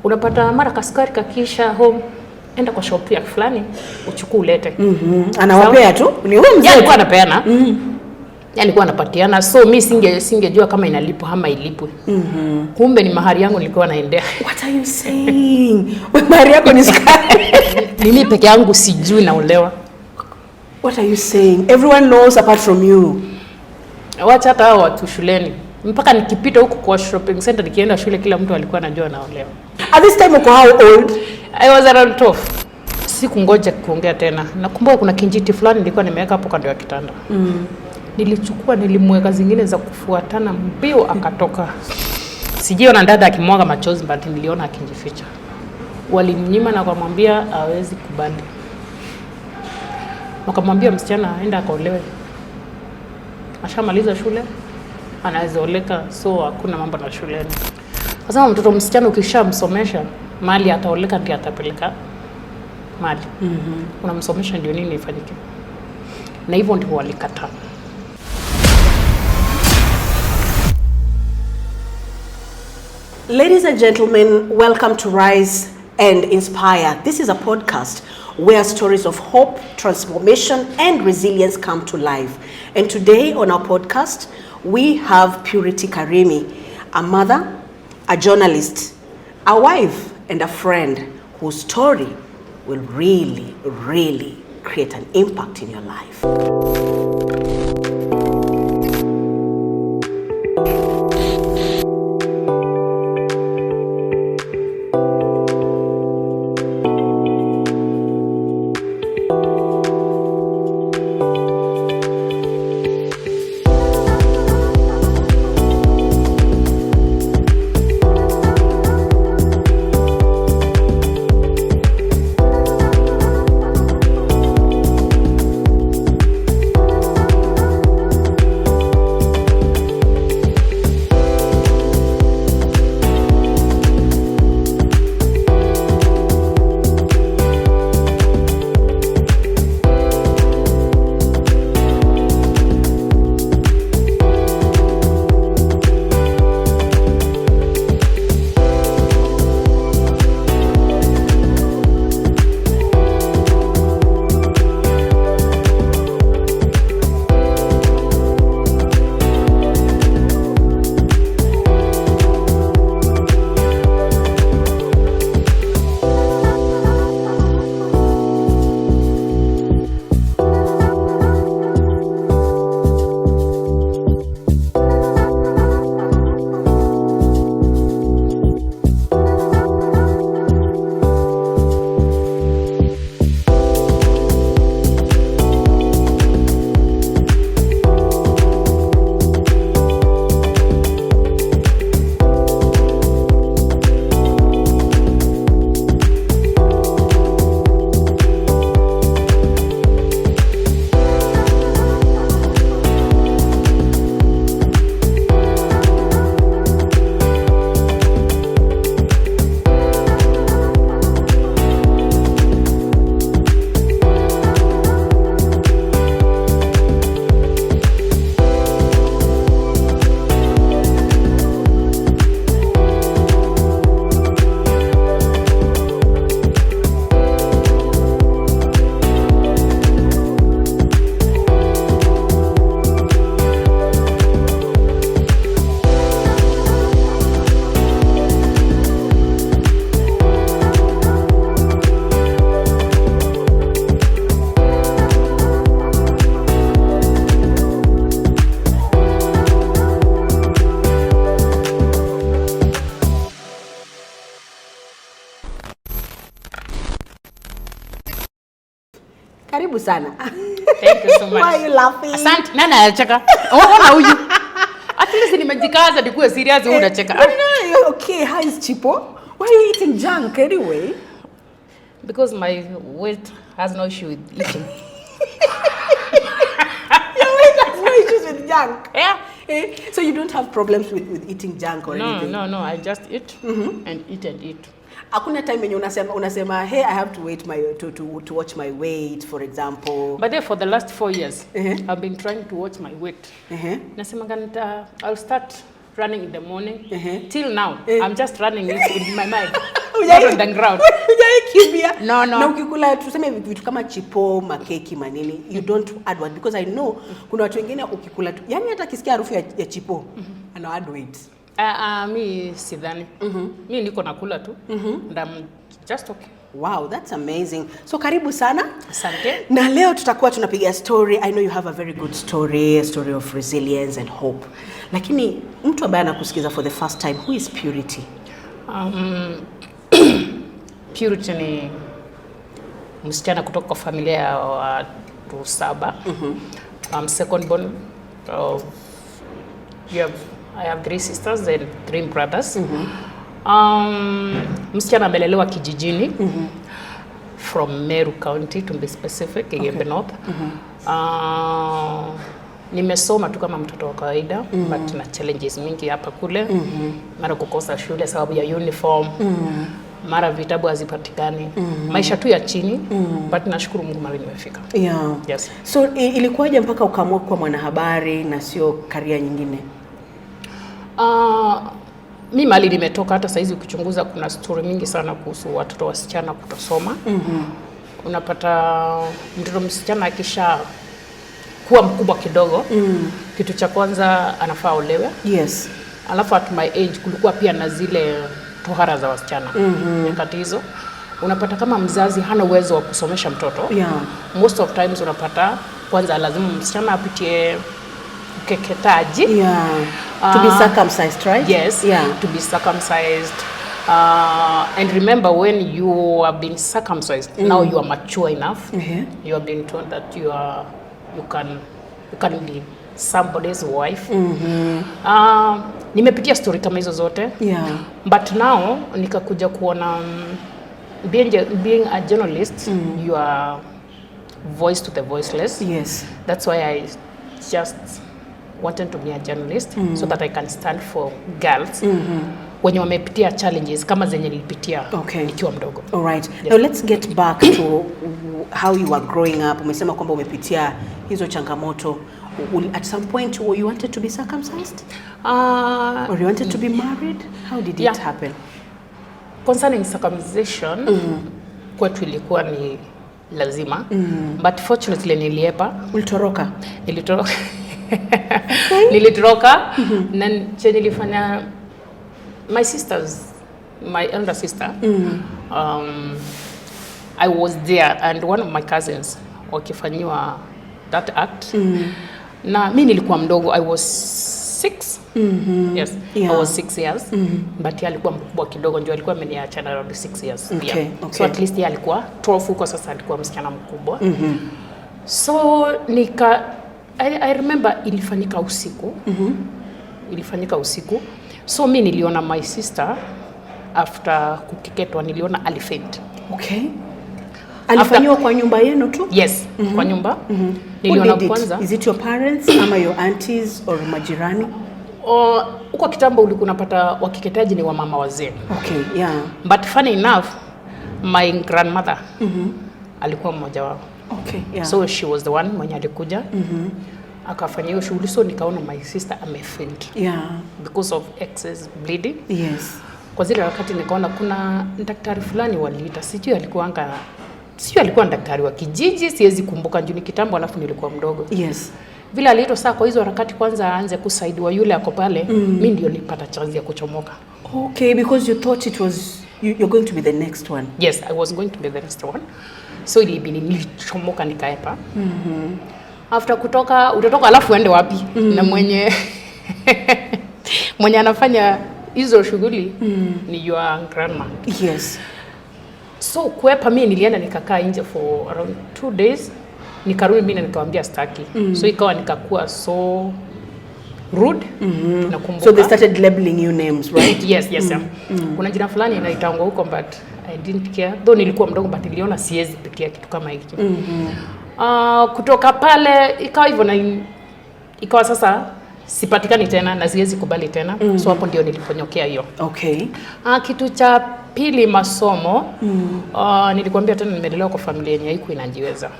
Unapata mara kaskari kakisha home, enda kwa shop ya fulani uchukue ulete. Anawapea tu. Ni huyo mzee alikuwa anapeana. Alikuwa anapatiana. So mimi singejua kama inalipwa ama ilipwe. Kumbe ni mahari yangu nilikuwa naendea. What are you saying? Mahari yako ni skari. Mimi peke yangu sijui naolewa. What are you saying? Everyone knows apart from you. Wacha hata hao watu shuleni. Mpaka nikipita huko kwa shopping center nikienda shule kila mtu alikuwa anajua naolewa. At this time uko how old? I was around 12. Sikungoja kuongea tena. Nakumbuka kuna kinjiti fulani nilikuwa nimeweka hapo kando ya kitanda. Nilichukua nilimweka zingine za kufuatana mbio akatoka. Sijiona dada akimwaga machozi but niliona akinjificha. Walimnyima na kumwambia hawezi kubali. Wakamwambia msichana aenda akaolewe. Ashamaliza shule, anaweza oleka, so hakuna mambo na shuleni. Sasa mtoto msichana ukishamsomesha, mali ataoleka ndiye atapeleka mali. Unamsomesha ndio nini ifanyike. Na hivyo ndivyo walikataa. Ladies and gentlemen, welcome to Rise and Inspire. This is a podcast where stories of hope, transformation, and resilience come to life. And today on our podcast, we have Purity Karimi, a mother, a journalist, a wife, and a friend whose story will really, really create an impact in your life. Karibu sana. Thank you so much. Why are you laughing? Asante. Nani anacheka? Ona huyu. At least nimejikaza nikuwe serious wewe unacheka. No, okay, how is Chipo? Why are you eating junk anyway? Because my weight has no issue with eating. Your weight has no issues with junk. Yeah. So you don't have problems with eating junk or anything? No, I just eat and eat. Hakuna time when unasema hey, I have to wait to watch my weight, for example. But then for the last 4 years, I've been trying to watch my weight. Nasema I'll start running in the morning. Till now, I'm just running it in my mind. Not on the ground. Hujakimbia. No. Na ukikula tuseme vitu kama chipo, makeki, manini, you don't add weight because I know kuna watu wengine ukikula yani hata kisikia harufu ya chipo ana add weight. Mi sidhani. Mi niko nakula tu. And I'm just okay. Wow, that's amazing. So karibu sana. Asante. Na leo tutakuwa tunapiga story. I know you have a very good story, a story of resilience and hope. Lakini mtu ambaye anakusikiza for the first time, who is Purity? Purity ni msichana kutoka kwa familia ya watu 7. I'm second born. I have 3 sisters and 3 brothers. Msichana amelelewa kijijini from Meru County to be specific, Kigembe North. Nimesoma tu kama mtoto wa kawaida but na challenges mingi hapa kule. Mara kukosa shule sababu ya uniform. Mara vitabu hazipatikani. Maisha tu ya chini but nashukuru Mungu mahali nimefika. Yeah. Yes. So ilikuwaje mpaka ukaamua kuwa mwanahabari na sio career nyingine? Mimi mali nimetoka, hata saizi ukichunguza kuna story mingi sana kuhusu watoto wasichana kutosoma. Unapata mtoto msichana akisha kuwa mkubwa kidogo, kitu cha kwanza anafaa olewe. Yes. Alafu at my age kulikuwa pia na zile tohara za wasichana. Nyakati hizo unapata kama mzazi hana uwezo wa kusomesha mtoto. Yeah. Most of times unapata kwanza lazima msichana apitie ukeketaji. Yeah. To be circumcised, right? Yes. Yeah. To be circumcised. And remember, when you have been circumcised, now you are mature enough. You have been told that you can be somebody's wife. Nimepitia story kama hizo zote. Yeah. But now nikakuja kuona being a journalist, you are voice to the voiceless. Yes. That's why I just wanted to be a journalist so that I can stand for girls wenye wamepitia challenges kama zenye nilipitia nikiwa mdogo. All right. Yes. Now let's get back to how you were growing up. Umesema kwamba umepitia hizo changamoto. At some point you wanted to be circumcised? Or you wanted to be married? How did it happen? Concerning circumcision, kwetu ilikuwa ni lazima. But fortunately niliepa. Ulitoroka? Nilitoroka. Na chenye nilifanya my elder sister, I was there and one of my cousins wakifanyiwa that act. Na mimi nilikuwa mdogo, I was 6. Yes. Yeah. I was 6 years. But yeye alikuwa mkubwa kidogo, ndio alikuwa ameniacha na around 6 years. Okay. So at least yeye alikuwa 12 huko, sasa alikuwa msichana mkubwa. So I remember ilifanyika usiku. Ilifanyika usiku. So mimi niliona my sister after kukeketwa, niliona alifaint. Okay. Alifanywa kwa nyumba yenu tu? Yes, kwa nyumba. Niliona kwanza. Is it your parents ama your aunties or majirani? Huko kitambo ulikuwa unapata wakeketaji ni wa mama wazee. Okay, yeah. But funny enough, my grandmother alikuwa mmoja wao. Okay, yeah. So she was the one mwenye alikuja. Akafanya hiyo shughuli, so nikaona my sister amefaint. Yeah. Because of excess bleeding. Yes. Kwa zile wakati nikaona kuna daktari fulani waliita, sijui alikuwa daktari wa kijiji, siwezi kumbuka njuni kitambo, alafu nilikuwa mdogo. Yes. Vile aliitwa saa kwa hizo harakati kwanza aanze kusaidiwa yule ako pale, mimi ndio nilipata chance ya kuchomoka. Okay, because you thought it was you're going to be the next one. Yes, I was going to be the next one. So ilibidi nilichomoka nikaepa. After kutoka, utatoka alafu uende wapi? Na mwenye anafanya hizo shughuli ni your grandma. Yes. So kuepa mimi nilienda nikakaa nje for around 2 days. Nikarudi mimi nikamwambia staki. So ikawa nikakuwa so rude. Nakumbuka. So they started labeling you names, right? Yes. Kuna jina fulani inaitangwa huko but I didn't care. Though nilikuwa mdogo but niliona siwezi pitia kitu kama hiki. Kutoka pale ikawa hivyo na ikawa sasa sipatikani tena na siwezi kubali tena. So hapo ndio niliponyokea hiyo. Okay. Kitu cha pili, masomo. Nilikwambia tena nimelelewa kwa familia yenye haikuwa inajiweza.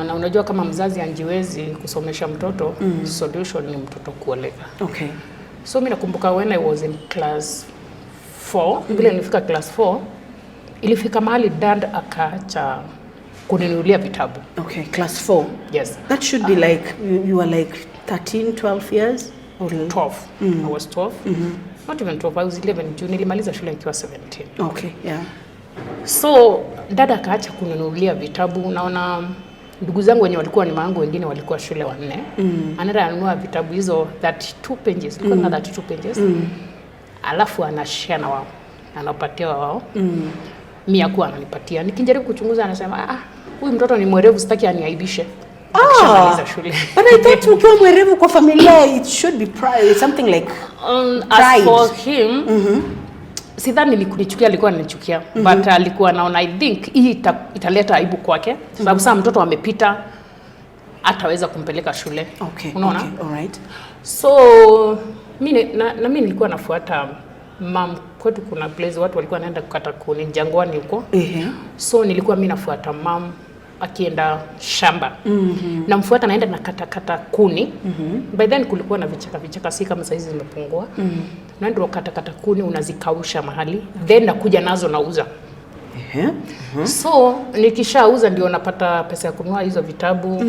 Na unajua kama mzazi anjiwezi kusomesha mtoto, solution ni mtoto kuoleka. Okay. So mimi nakumbuka when I was in class 4, vile nilifika class 4, ilifika mahali dad akaacha kuninunulia vitabu. Okay, class 4. Yes. That should be like, you were like 13, 12 years? Or 12. I was 12. Not even 12, I was 11 juu nilimaliza shule nikiwa 17. Okay, yeah. So dada akaacha kuninunulia vitabu. Naona ndugu zangu wenye walikuwa ni maangu wengine walikuwa shule 4. Anaenda anunua vitabu hizo 32 pages. Ilikuwa na 32 pages. Alafu anashare na wao. Anapatia wao. Mimi hakuwa ananipatia. Nikijaribu kuchunguza anasema huyu mtoto ni mwerevu, sitaki aniaibishe. Shule. But I thought ukiwa mwerevu kwa familia it should be pride, something like as for him, sidhani ni kunichukia, alikuwa ananichukia, but alikuwa naona I think hii italeta aibu kwake, sababu sasa mtoto amepita ataweza kumpeleka shule. Okay, unaona? Okay, all right. So mimi mimi nilikuwa nafuata mam, kwetu kuna place watu walikuwa wanaenda kukata kuni jangwani huko. So nilikuwa mimi nafuata mam akienda shamba. Namfuata naenda na kata kuni. By then kulikuwa na vichaka si kama saizi zimepungua. Naenda kata kuni, unazikausha mahali, then nakuja nazo nauza. So nikishauza ndio napata pesa ya kununua hizo vitabu.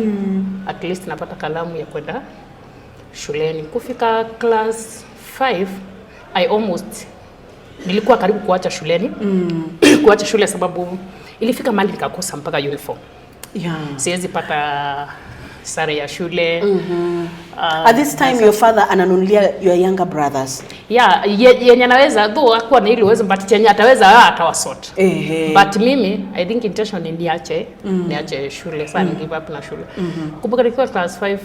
At least napata kalamu ya kwenda shuleni. Kufika class 5 nilikuwa karibu kuacha shuleni. Kuacha shule sababu ilifika mahali nikakosa mpaka uniform. Yeah. Siwezi pata sare ya shule. At this time your father ananunulia your younger brothers. Yeah, yenye anaweza, though hakuwa na ile uwezo, but yenye ataweza atawasort. But mimi I think intention ni niache shule, sana give up na shule. Kumbuka nikiwa class 5,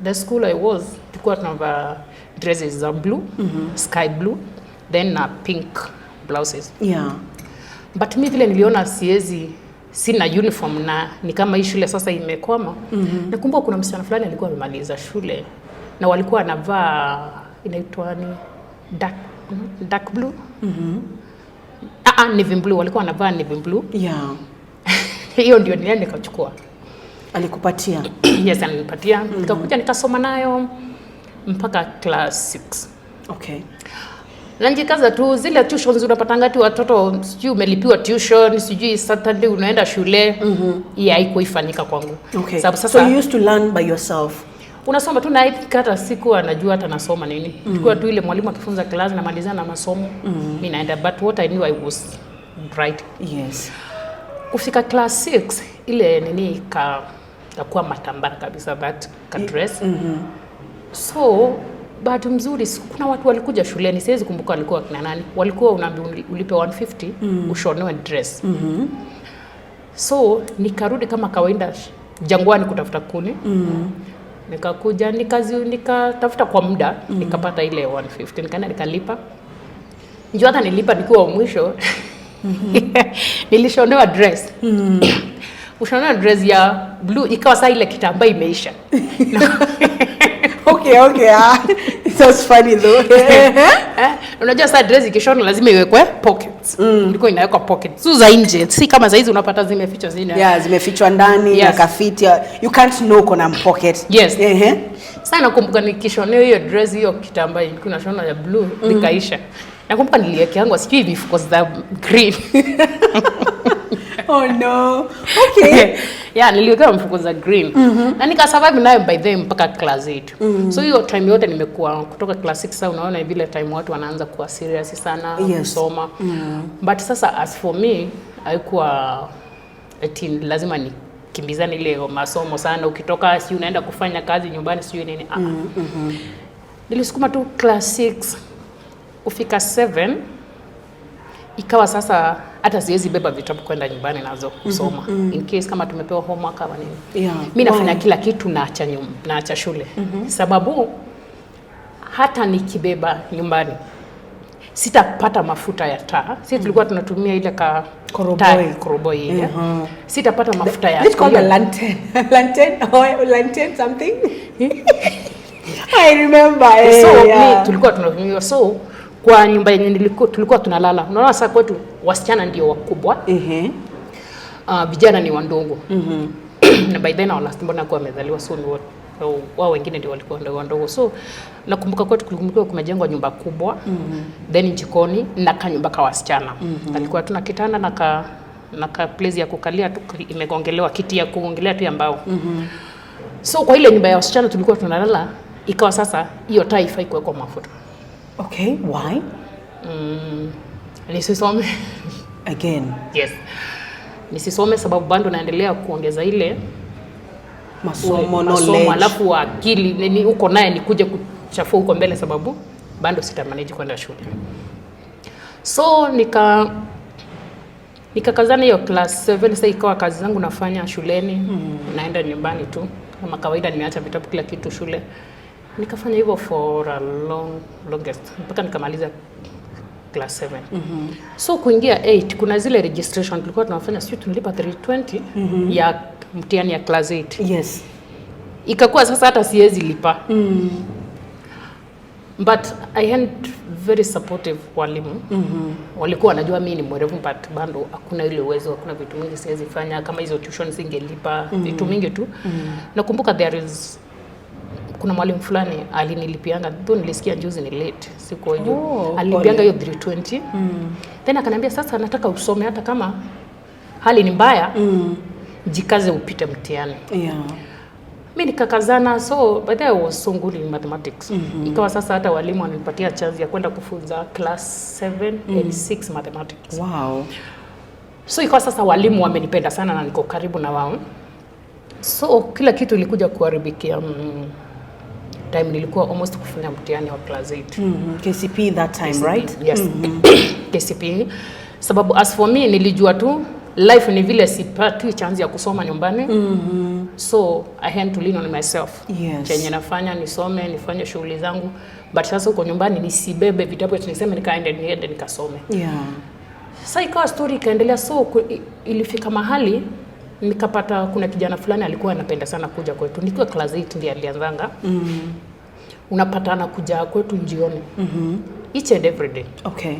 the school I was, tulikuwa tunavaa dresses za blue, sky blue, then na pink blouses. Yeah. But mimi vile niliona sina uniform na ni kama hii shule sasa imekwama. Nakumbuka kuna msichana fulani alikuwa amemaliza shule na walikuwa anavaa inaitwa ni dark blue. Navy blue, walikuwa wanavaa navy blue. Yeah. Hiyo ndio nilienda nikachukua. Alikupatia? Yes, alinipatia. Nikakuja nikasoma nayo mpaka class 6. Okay. Nanjikaza tu zile tuitions unapatanga tu watoto, sijui umelipiwa tuition, sijui Saturday unaenda shule. Hii haikuifanyika kwangu. Okay. Sasa so you used to learn by yourself? Unasoma tu, na hata siku anajua hata nasoma nini. Tulikuwa tu ile mwalimu akifunza class na malizana na masomo. Mimi naenda, but what I knew I was right. Yes. Kufika class 6 ile nini kakuwa matambara kabisa, that dress. So bahati mzuri kuna watu walikuja shuleni, siwezi kumbuka walikuwa kina nani. Walikuwa unaambiwa ulipe 150 ushonewe dress. So nikarudi kama kawaida jangwani kutafuta kuni. Nikakuja nikatafuta kwa muda, nikapata ile 150, nikaenda nikalipa. Njoo hata nilipa nikiwa mwisho. Nilishonewa dress. Ushonewa dress ya blue, ikawa saa ile kitambaa imeisha. Okay. It was funny though. Unajua saa dress ikishona lazima iwekwe pockets. Ilikuwa inawekwa pockets. Sio za nje, si kama saizi unapata zimefichwa zina. Yeah, zimefichwa ndani na kafiti. You can't know kuna pocket. Yes. Sasa nakumbuka nikishonea hiyo dress, hiyo kitambaa ilikuwa inashona ya blue, nikaisha. Nakumbuka niliweka yangu sijui vifuko za green. Oh no. Okay. Yeah, niliweka mfuko za green. Na nikasurvive nayo by them mpaka class 8. So hiyo time yote nimekuwa kutoka class 6. Sasa unaona vile time watu wanaanza kuwa serious sana kusoma. But sasa as for me haikuwa lazima nikimbizane ile masomo sana. Ukitoka si unaenda kufanya kazi nyumbani sijui nini. Nilisukuma tu class 6 kufika 7. Ikawa sasa hata siwezi beba vitabu kwenda nyumbani nazo kusoma. In case kama tumepewa homework ama nini. Mimi nafanya kila kitu naacha shule. Sababu hata nikibeba nyumbani sitapata mafuta ya taa. Sisi tulikuwa tunatumia ile koroboi ile. Sitapata mafuta ya taa. Let's call a lantern. Lantern something. I remember. Tulikuwa tunatumia kwa nyumba yenye tulikuwa tunalala. Unaona sasa kwetu wasichana ndio wakubwa. Vijana ni wandogo. Na by then our last born alikuwa amezaliwa, so wao wengine ndio walikuwa ndogo. So nakumbuka kwetu kulikuwa kumejengwa nyumba kubwa. Then jikoni na kanyumba ka wasichana. Alikuwa tuna kitanda na ka place ya kukalia tu imegongelewa, kiti ya kuongelea tu ya mbao. So kwa ile nyumba ya wasichana tulikuwa tunalala, ikawa sasa hiyo taa ifai kuwekwa mafuta. Okay, why? Nisisome again. Yes. Nisisome sababu bado naendelea kuongeza ile masomo knowledge. Alafu akili ni uko naye nikuje kuchafua huko mbele sababu bado sitamanage kwenda shule. So nikakazana hiyo class 7. Sasa ikawa kazi zangu nafanya shuleni, naenda nyumbani tu kama kawaida, nimeacha vitabu kila kitu shule. Nikafanya hivyo for a longest mpaka nikamaliza class 7. So kuingia 8 kuna zile registration tulikuwa tunafanya, sio tunalipa 320 ya mtihani ya class 8. Yes. Ikakuwa sasa hata siwezi lipa. But I had very supportive walimu. Walikuwa wanajua mimi ni mwerevu, but bado hakuna ile uwezo, hakuna vitu mingi siwezi fanya kama hizo tuition singelipa, vitu mingi tu. Nakumbuka kuna mwalimu fulani alinilipianga, tu nilisikia juzi ni late siku hiyo. Alilipianga hiyo 320. Then akaniambia sasa nataka usome hata kama hali ni mbaya, jikaze upite mtihani. Yeah. Mimi nikakazana, so by the way I was so good in mathematics. Ikawa sasa hata walimu wananipatia chance ya kwenda kufunza class 7 and 6 mathematics. Wow. So ikawa sasa walimu wamenipenda sana na niko karibu na wao. So kila kitu ilikuja kuharibikia time nilikuwa almost kufanya mtihani wa class 8. KCPE that time, KCPE, right? Yes. KCPE. Sababu as for me nilijua tu life ni vile sipati chance ya kusoma nyumbani. So I had to lean on myself. Yes. Chenye nafanya nisome, nifanye shughuli zangu. But sasa uko nyumbani nisibebe vitabu eti niseme niende nikasome. Yeah. Sasa ikawa story ikaendelea, so ilifika mahali nikapata kuna kijana fulani alikuwa anapenda sana kuja kwetu. Nikiwa class 8 ndiye alianzanga. Unapata anakuja kwetu jioni. Each and every day. Okay.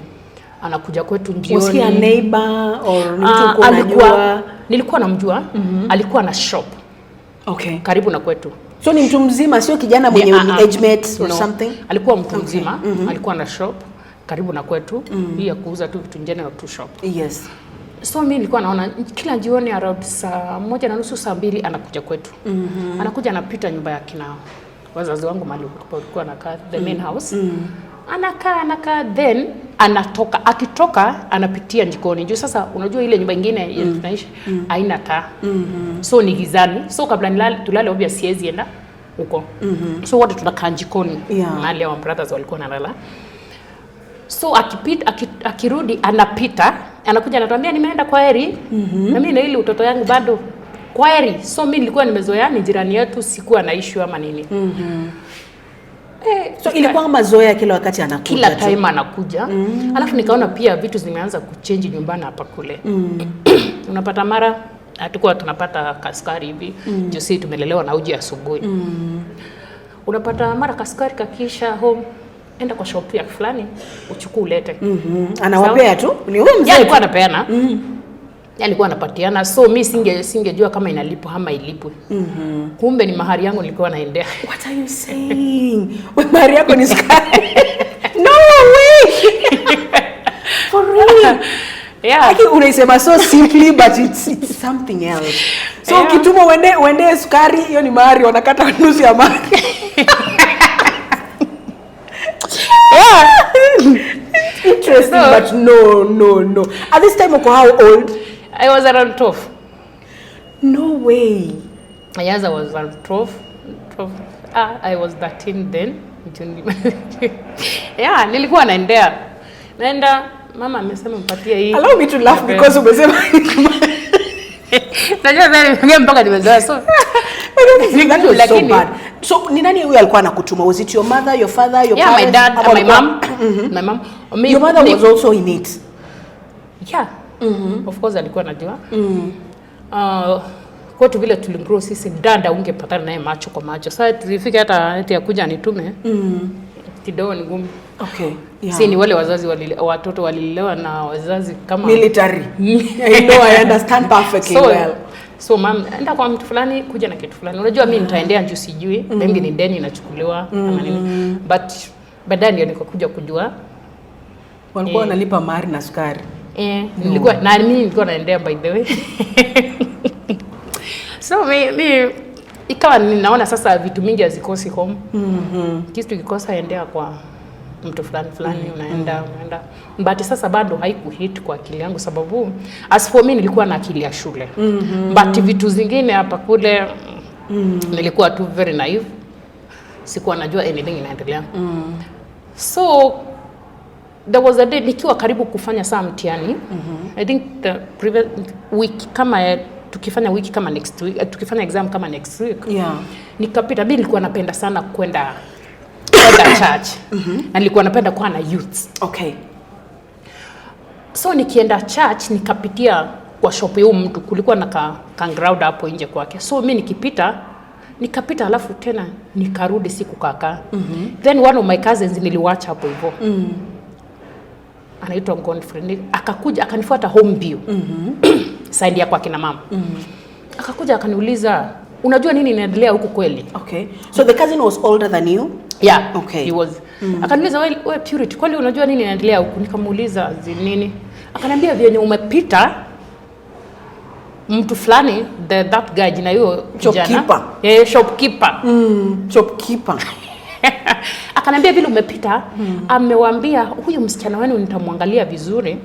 Anakuja kwetu jioni. Was he a neighbor or mtu unajua? Nilikuwa namjua. Alikuwa na shop. Okay. Karibu na kwetu. So ni mtu mzima, sio kijana mwenye age mate or something? Alikuwa mtu mzima. Alikuwa na shop karibu na kwetu. Hii ya kuuza tu vitu general tu shop. Yes. So mimi nilikuwa naona kila jioni around saa 1:30 saa 2 anakuja kwetu. Anakuja anapita nyumba ya kina wazazi wangu mahali walikuwa nakaa, the main house. Anakaa then anatoka, akitoka anapitia jikoni. Juu sasa unajua ile nyumba nyingine tunaishi haina taa. So ni gizani. So kabla tulale obvious siwezi enda huko. So wote tunakaa jikoni. Mahali wa brothers walikuwa wanalala. So akirudi anapita, anakuja anatuambia nimeenda kwa heri. Na mimi na ile utoto yangu bado kwa heri. So mimi nilikuwa nimezoea ni jirani yetu, sikuwa naishi ama nini. So ilikuwa mazoea kila wakati anakuja. Kila time anakuja. Alafu nikaona pia vitu zimeanza kuchange nyumbani hapa kule. Unapata mara atakuwa tunapata kaskari hivi. Juzi tumelelewa na uji asubuhi. Unapata mara kaskari kakisha home, enda kwa shop ya fulani uchukue ulete. Anawapea tu? Ni wewe mzee. Alikuwa anapeana. Alikuwa anapatiana. So mimi singejua kama inalipwa ama ilipwe. Kumbe ni mahari yangu nilikuwa naendea. What are you saying? Wewe mahari yako ni sky? No way. For real? Yeah. Like unaisema so simply but it's something else. So ukituma uende sukari, hiyo ni mahari, wanakata nusu ya mahari. Interesting, but no. At this time, how old? I was around 12. No way. Yes, I was around 12. I was 13 then. Yeah, nilikuwa naenda, mama amesema mpatie hii. Allow me to laugh because umesema. Najua sasa mpaka nimezoea so. That was so bad. So ni nani huyo alikuwa anakutuma? Was it your mother, your father, your parents? Yeah, my dad and my mom. My mom. Your mother was also in it. Yeah. Of course alikuwa anajua. Kwa tu vile tulimgrow sisi, dada ungepatana naye macho kwa macho. Sasa tulifika hata eti akuja nitume. Kidogo ni ngumu. Okay. Yeah. Si ni wale wazazi watoto walilelewa na wazazi kama military. I know, I understand perfectly well. So mom, enda kwa mtu fulani kuja na kitu fulani. Unajua mimi nitaendea juu sijui, maybe ni deni inachukuliwa ama nini. But baadaye ndio nikakuja kujua walikuwa wanalipa mahari na sukari. Nilikuwa na mimi nilikuwa naendea by the way. So mimi ikawa ninaona sasa vitu mingi hazikosi home. Kitu kikosa endea kwa mtu fulani unaenda. But sasa bado haikuhit kwa akili yangu sababu as for me nilikuwa na akili ya shule. But vitu zingine hapa kule nilikuwa tu very naive. Sikuwa najua anything inaendelea. So there was a day nikiwa karibu kufanya saa mtihani. I think the previous week kama tukifanya wiki kama next week, tukifanya exam kama next week. Nikapita, mimi nilikuwa napenda sana kwenda church. Na nilikuwa napenda kuwa na youth. Okay. So nikienda church nikapitia kwa shop ya mtu, kulikuwa na ka ground hapo nje kwake. So mimi nikapita alafu tena nikarudi siku kaka. Then one of my cousins niliwatch hapo hivyo. Anaitwa Godfrey, akakuja akanifuata home view. Side ya kwa kina mama. Akakuja akaniuliza, unajua nini inaendelea huku kweli? Okay. So the cousin was older than you? Yeah. Okay. He was. Akaniuliza, wewe Purity, kwani unajua nini inaendelea huku? Nikamuuliza nini? Akaniambia vyenye umepita mtu fulani, that guy jina hiyo shopkeeper. Shopkeeper. Shopkeeper. Akaniambia vile umepita, amewaambia huyu msichana wenu nitamwangalia vizuri.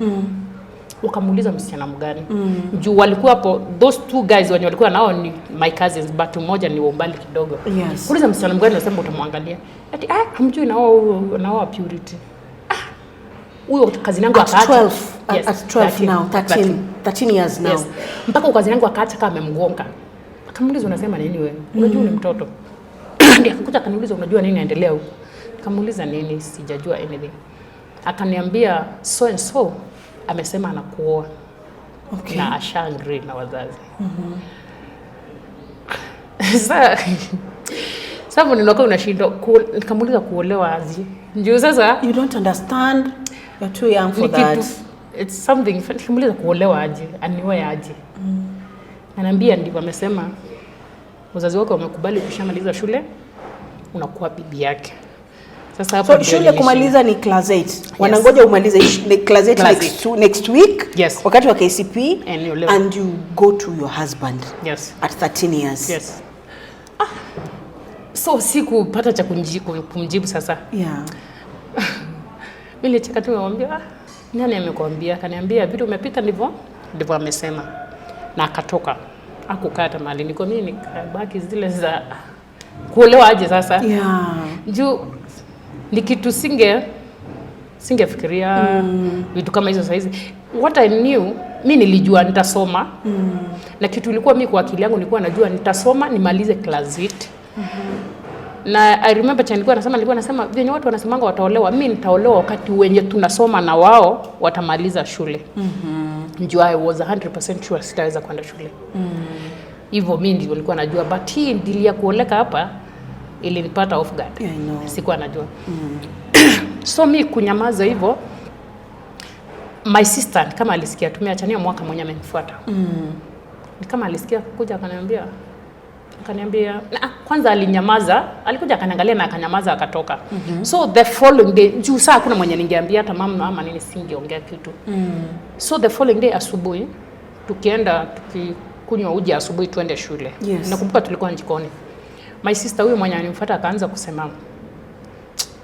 Wakamuuliza msichana mgani? Juu walikuwa hapo, those two guys wenye walikuwa nao ni my cousins, but mmoja ni umbali kidogo. Uliza msichana mgani nasema utamwangalia. Ati hamjui nao Purity. Huyo kazi yangu akaacha. At 12 now, 13 years now. Mpaka kazi yangu akaacha kama amemgonga. Akamuuliza unasema nini wewe? Unajua ni mtoto. Ndio akakuja akaniuliza unajua nini inaendelea huko. Nikamuuliza nini, sijajua anything. Akaniambia so and so amesema anakuoa. Okay. Na ashangri na wazazi. Sasa ninakuwa unashindwa, nikamuuliza kuolewa aje. Ndio sasa you don't understand, you're too young for that. It's something. Nikamuuliza kuolewa aje, anioe aje. Ananiambia ndivyo amesema wazazi wako wamekubali kushamaliza shule unakuwa bibi yake. Sasa hapo so shule kumaliza ni class 8. Wanangoja umalize class 8 next week. Yes. Wakati wa KCP and you go to your husband. Yes. At 13 years. Yes. So sikupata cha kumjibu sasa. Yeah. Mimi cheka tu namwambia nani amekwambia? Akaniambia vitu umepita ndivyo amesema. Na akatoka. Akukata mali niko mimi nikabaki zile za kuolewa aje sasa. Yeah. Juu ni kitu singefikiria vitu kama hizo saizi. What I knew, mimi nilijua nitasoma. Na kitu ilikuwa mimi kwa akili yangu nilikuwa najua nitasoma nimalize class 8. Na I remember nilikuwa nasema venye watu wanasemanga wataolewa, mimi nitaolewa wakati wenye tunasoma na wao watamaliza shule. Njoo I was 100% sure sitaweza kwenda shule. Hivyo mimi ndio nilikuwa najua, but hii deal ya kuoleka hapa ilinipata off guard. Yeah, I know. Sikuwa najua. So mimi kunyamaza hivyo, my sister kama alisikia tumeachania mwaka mmoja amenifuata. Ni kama alisikia kuja akaniambia kwanza alinyamaza, alikuja akaniangalia na akanyamaza akatoka. So the following day, juu saa kuna mwenye ningeambia hata mama ama nini singeongea kitu. So the following day asubuhi tukikunywa uji asubuhi tuende shule. Yes. Nakumbuka tulikuwa jikoni. My sister huyo mwenye alinifuata akaanza kusema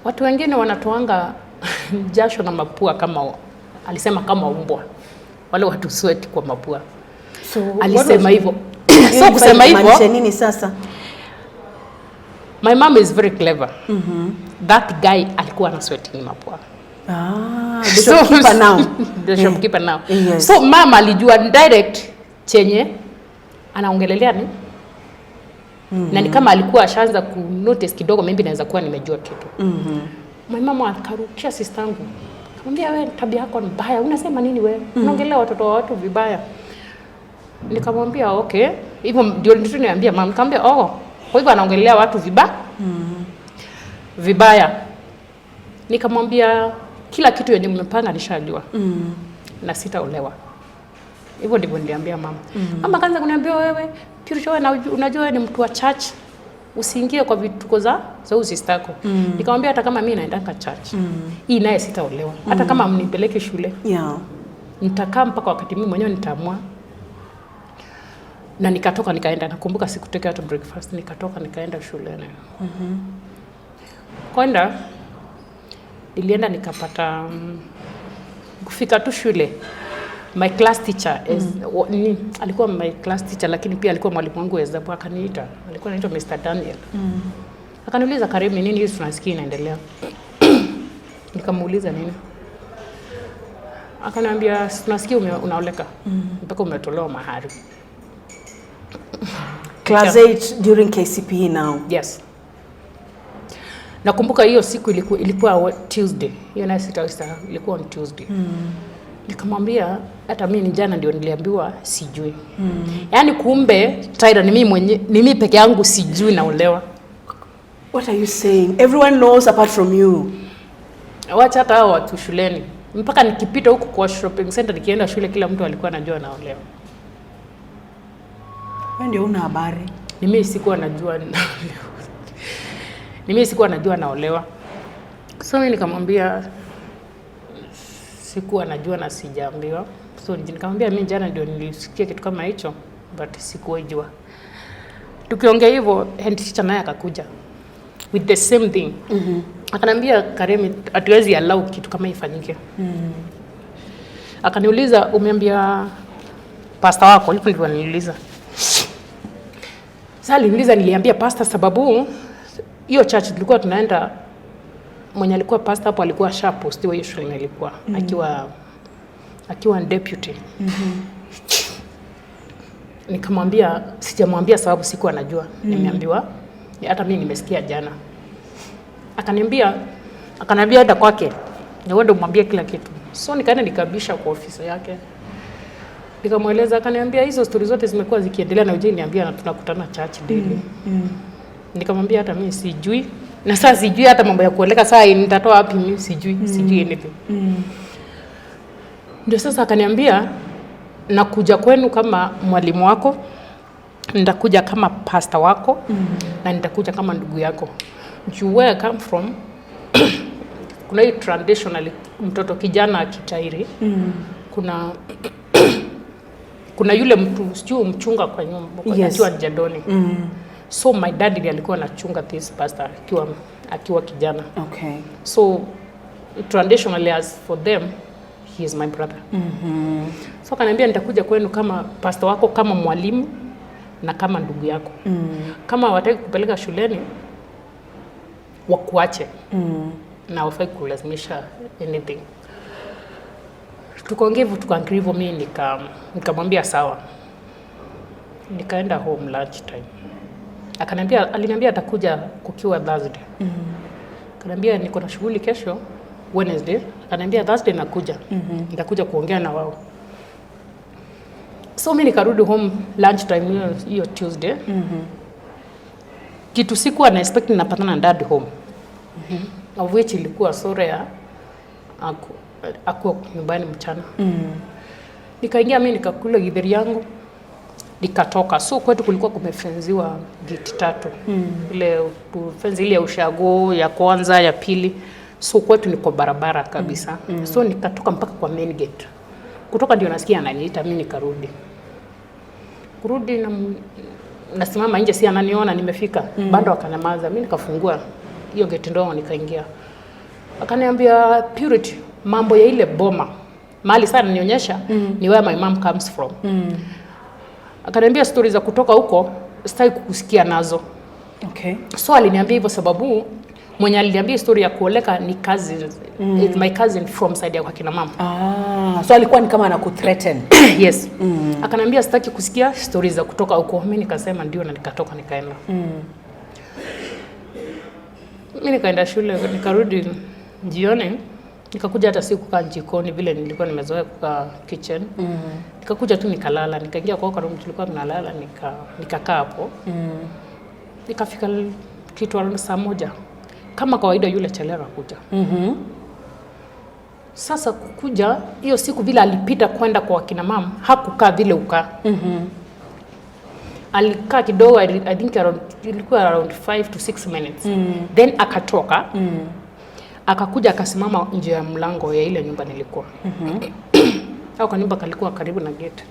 watu wengine wanatoanga jasho na mapua alisema kama umbwa. Wale watu sweat kwa mapua. So alisema hivyo. So kusema hivyo nini sasa? My mom is very clever. That guy alikuwa na sweating mapua. The shopkeeper now. The shopkeeper now. Yes. So mama alijua direct chenye anaongelelea ni na ni kama alikuwa ashaanza ku notice kidogo maybe naweza kuwa nimejua kitu. My mama akarukia sister yangu. Akamwambia wewe tabia yako ni mbaya. Unasema nini wewe? Unaongelea watoto wa watu vibaya. Nikamwambia okay. Hivyo ndio niambia mama, nikamwambia kwa hivyo anaongelea watu vibaya. Nikamwambia kila kitu yenye mmepanga nishajua. Na sitaolewa. Hivyo ndivyo niliambia mama. Mama kaanza kuniambia wewe, Purity unajua wewe ni mtu wa church. Usiingie kwa vituko za usistako. Nikamwambia hata kama mimi naendanga church. Hii naye sitaolewa. Hata kama mnipeleke shule. Yeah. Nitakaa mpaka wakati mimi mwenyewe nitaamua. Na nikatoka nikaenda, nakumbuka sikutokea hata breakfast, nikatoka nikaenda shule na. Kwenda nilienda nikapata kufika tu shule. My class teacher alikuwa my class teacher, lakini pia alikuwa mwalimu wangu wa hesabu. Akaniita, alikuwa anaitwa Mr. Daniel. Akaniuliza, Karemi, nini hizi tunasikia inaendelea? Nikamuuliza nini? Akaniambia, tunasikia unaoleka mpaka umetolewa mahari. Class 8 during KCPE now. Yes. Nakumbuka hiyo siku ilikuwa Tuesday. Hiyo na sita ilikuwa on Tuesday. Nikamwambia hata mimi jana ndio niliambiwa sijui. Yaani kumbe Tyra ni mimi peke yangu sijui naolewa. What are you saying? Everyone knows apart from you. Wacha hata hao watu shuleni. Mpaka nikipita huko kwa shopping center nikienda shule kila mtu alikuwa anajua naolewa. Wewe ndio una habari. Mimi sikuwa najua naolewa. So mimi nikamwambia sikuwa najua na sijaambiwa. So nikamwambia mimi jana ndio nilisikia kitu kama hicho but sikuwajua. Tukiongea hivyo head teacher naye akakuja with the same thing. Akaniambia, Karemi, hatuwezi allow kitu kama ifanyike. Akaniuliza, umeambia pastor wako? Hivyo ndivyo niliuliza. Sasa niliambia pastor sababu hiyo church tulikuwa tunaenda, mwenye alikuwa pastor hapo alikuwa shapostiwa hiyo shule ilikuwa akiwa deputy. Nikamwambia sijamwambia sababu siku anajua. Nimeambiwa hata mimi nimesikia jana. Akaniambia hata kwake ndio ndio mwambie kila kitu. So nikaenda nikabisha kwa ofisi yake. Nikamweleza, akaniambia hizo story zote zimekuwa zikiendelea na uje niambia tunakutana church daily. Nikamwambia hata mimi sijui. Na sasa sijui hata mambo ya kueleka saa nitatoa wapi mimi sijui anything. Ndio sasa akaniambia, nakuja kwenu kama mwalimu wako, nitakuja kama pastor wako, na nitakuja kama ndugu yako. Where I come from, kuna hii traditional mtoto kijana akitairi, kuna yule mtu sijui mchunga kwa nyumba akiwa jadoni. So my dad ndiye alikuwa anachunga this pastor akiwa kijana. Okay. So traditionally as for them, he is my brother. So akaniambia nitakuja kwenu kama pastor wako, kama mwalimu na kama ndugu yako. Kama wataki kupeleka shuleni wakuache. Na wafai kulazimisha anything. Tukaongea tukaangrivo, mimi nikamwambia sawa. Nikaenda home lunch time. Aliniambia atakuja kukiwa Thursday. Akaniambia niko na shughuli kesho Wednesday. Akaniambia Thursday nakuja. Nitakuja kuongea na wao. So mimi nikarudi home lunch time hiyo Tuesday. Kitu sikuwa na expect ninapatana na dad home. Of which ilikuwa sore ya ako nyumbani mchana. Nikaingia mimi nikakula githeri yangu. Nikatoka. So kwetu kulikuwa kumefenziwa gate 3. Ile fenzi ile ya ushago ya kwanza, ya pili. So kwetu niko barabara kabisa. So nikatoka mpaka kwa main gate. Kutoka ndio nasikia ananiita, mimi nikarudi. Kurudi na nasimama nje, si ananiona nimefika. Bado akanamaza. Mimi nikafungua hiyo gate ndogo nikaingia. Akaniambia, Purity, mambo ya ile boma mahali sana nionyesha ni where my mom comes from. Akaniambia stories za kutoka huko sitaki kusikia nazo. Okay. So aliniambia hivyo sababu mwenye aliniambia story ya kuoleka ni cousin, my cousin from side ya kwa kina mama. So alikuwa ni kama anakuthreaten. Yes. Akaniambia sitaki kusikia stories za kutoka huko. Mimi nikasema ndio, na nikatoka nikaenda. Mimi nikaenda shule, nikarudi jioni. Nikakuja hata siku kukaa jikoni vile nilikuwa nimezoea kukaa kitchen. Nikakuja tu nikalala, nikaingia kwa room tulikuwa tunalala, nikakaa hapo. Nikafika kitu around saa 1. Kama kawaida yule chelera kuja. Sasa kukuja hiyo siku vile alipita kwenda kwa kina mama, hakukaa vile ukaa. Alikaa kidogo, I think ilikuwa around 5 to 6 minutes. Then akatoka. Akakuja akasimama nje ya mlango ya ile nyumba nilikuwa. Au kwa nyumba kalikuwa karibu na gate.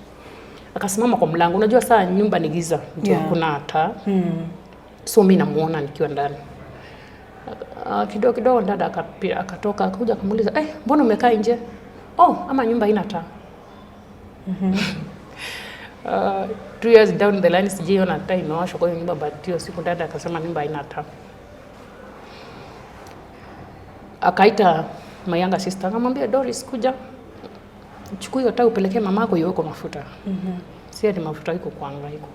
Akasimama kwa mlango. Unajua saa nyumba ni giza, ndio kuna taa. So mimi namuona nikiwa ndani. Kidogo dada akatoka akakuja akamuuliza, mbona umekaa nje? Ama nyumba haina taa. 2 years down the line sijiona taa inawashwa kwa nyumba, but hiyo siku dada akasema nyumba haina taa. Akaita my younger sister, akamwambia Doris, kuja chukua hiyo taa upelekee mamako iweko mafuta. Si ati mafuta iko kwanga iko.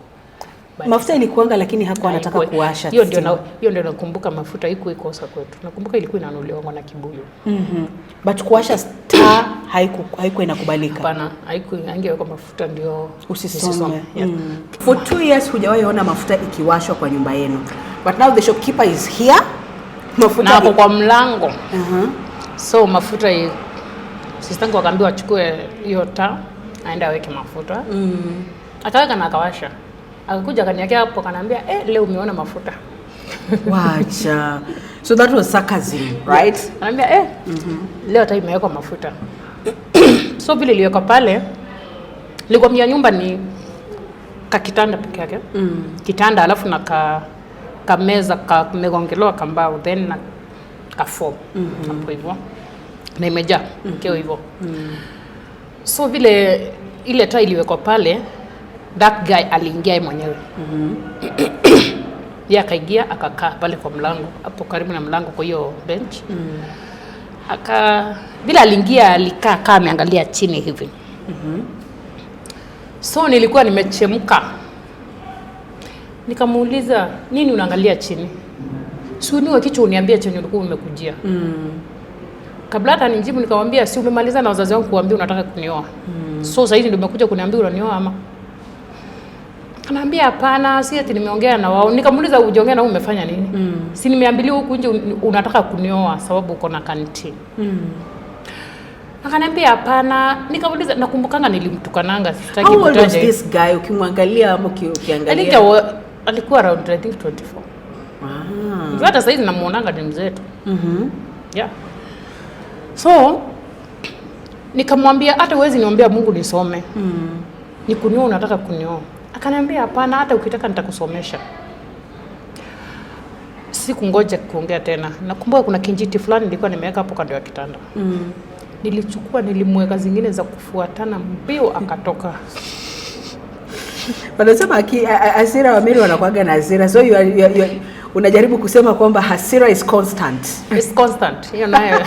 Mafuta ilikuanga lakini hakuwa anataka kuwasha. Hiyo ndio nakumbuka, mafuta iko ikosa kwetu. Nakumbuka ilikuwa inanunuliwa na kibuyu. But kuwasha taa haiko inakubalika. Hapana, angeweka mafuta ndio usisome. For 2 years hujawahi ona mafuta ikiwashwa kwa nyumba yenu. But now the shopkeeper is here. Mafuta hapo kwa mlango. So mafuta sistangu akaambiwa achukue hiyo taa aende aweke mafuta. Akaweka na akawasha. Akakuja akaniakia hapo akaniambia, leo umeona mafuta. Wacha. So that was sarcasm, right? Ananiambia leo taa imewekwa mafuta. So vile iliwekwa pale, nilikwambia nyumba ni kakitanda peke yake. Kitanda alafu na kameza kamegongelewa kambao, then na kafo hapo hivyo. Na imejaa kio hivyo. So vile ile taa iliwekwa pale, that guy aliingia mwenyewe. Yeye akaingia akakaa pale kwa mlango, hapo karibu na mlango kwa hiyo bench. Bila aliingia alikaa kama ameangalia chini hivi. So nilikuwa nimechemka. Nikamuuliza, nini unaangalia chini? Si uniwe kichwa uniambie chenye ulikuwa umekujia. Kabla hata nijibu nikamwambia, si umemaliza na wazazi wangu kuambia unataka kunioa. So sasa hivi ndio umekuja kuniambia unanioa ama? Anaambia hapana, si ati nimeongea na wao. Nikamuuliza ujiongea na umefanya nini? Si nimeambiwa huku nje unataka kunioa sababu uko na kanti. Akaniambia hapana. Nikamuuliza, nakumbukanga nilimtukananga, sitaki kutaja. How old was this guy ukimwangalia ama ukiangalia? Alikuwa around I think 24. Hata sasa hivi namuonanga ni mzee tu. Yeah. So nikamwambia hata uwezi niombea Mungu nisome. Nikunioa unataka kunioa. Akaniambia hapana, hata ukitaka nitakusomesha. Sikungoja kuongea tena. Nakumbuka kuna kinjiti fulani nilikuwa nimeweka hapo kando ya kitanda. Nilichukua, nilimweka zingine za kufuatana mbio akatoka. Wanasema hasira wa mili wanakuaga na hasira. So unajaribu kusema kwamba hasira is constant. It's constant. Hiyo nayo.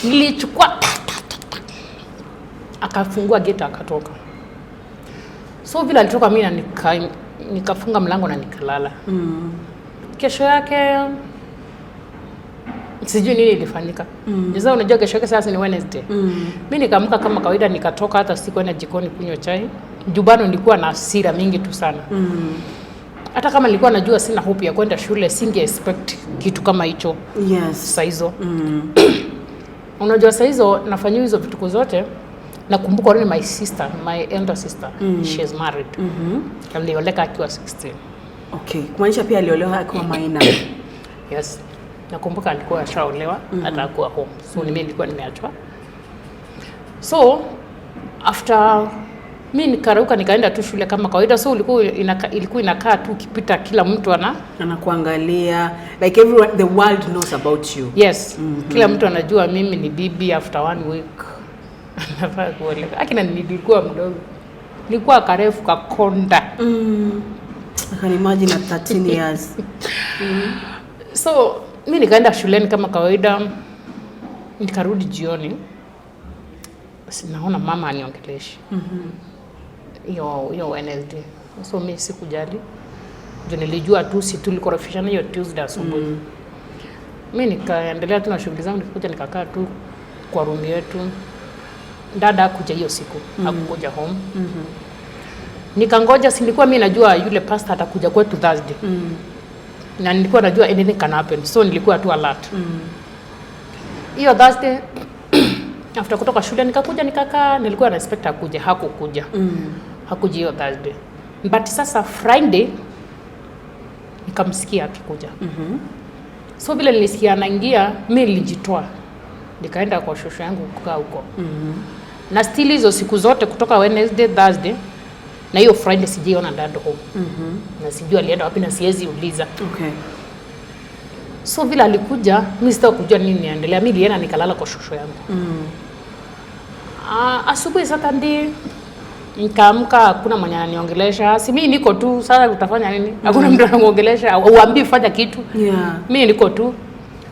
Nilichukua akafungua gate akatoka. So vile alitoka mimi nikafunga mlango na nikalala. Kesho yake sijui nini ilifanyika. Sasa unajua kesho yake sasa ni Wednesday. Mimi nikaamka kama kawaida nikatoka, hata sikuenda jikoni kunywa chai. Jubano nilikuwa na hasira mingi tu sana. Hata kama nilikuwa najua sina hope ya kwenda shule, singe expect kitu kama hicho. Yes. Saa hizo. Unajua saa hizo nafanya hizo vituko zote. Nakumbuka already my elder sister, she is married. Alioleka akiwa 16. Okay, kumaanisha pia aliolewa akiwa minor. Yes. Nakumbuka alikuwa ashaolewa, hata akuwa home. So mimi nilikuwa nimeachwa. So after mimi nikaruka nikaenda tu shule kama kawaida. So ilikuwa inakaa tu ukipita kila mtu anakuangalia, like everyone, the world knows about you. Yes. Kila mtu anajua mimi ni bibi after 1 week. Nafaa kuoleka. Akina nilikuwa mdogo. Nilikuwa karefu kakonda. I can imagine at 13 years. So mimi nikaenda shuleni kama kawaida. Nikarudi jioni. Basi naona mama aniongeleshi. Hiyo Wednesday. So mimi sikujali. Ndio nilijua tu si tulikorofishana hiyo Tuesday asubuhi. Mimi nikaendelea tu na shughuli zangu, nikakuja nikakaa tu kwa room yetu. Dada kuja hiyo siku, hakukuja home. Nikangoja, silikuwa mimi najua yule pastor atakuja kwetu Thursday. Na nilikuwa najua anything can happen. So nilikuwa tu alert. hiyo Thursday after kutoka shule nikakuja nikakaa, nilikuwa na expect akuje, hakukuja. Hakuja hiyo Thursday. But sasa Friday nikamsikia akikuja. So vile nilisikia anaingia, mimi nilijitoa. Nikaenda kwa shosho yangu kukaa huko. Na still hizo siku zote kutoka Wednesday, Thursday na hiyo Friday sijiona dad home. Na sijui alienda wapi na siwezi uliza. Okay. So vile alikuja, mimi sitaki kujua nini niendelea. Mimi nilienda nikalala kwa shosho yangu. Asubuhi Saturday nikaamka, hakuna mwenye ananiongelesha. Si mimi niko tu, sasa utafanya nini? Hakuna mtu anaongelesha, uambii fanya kitu. Mimi niko tu.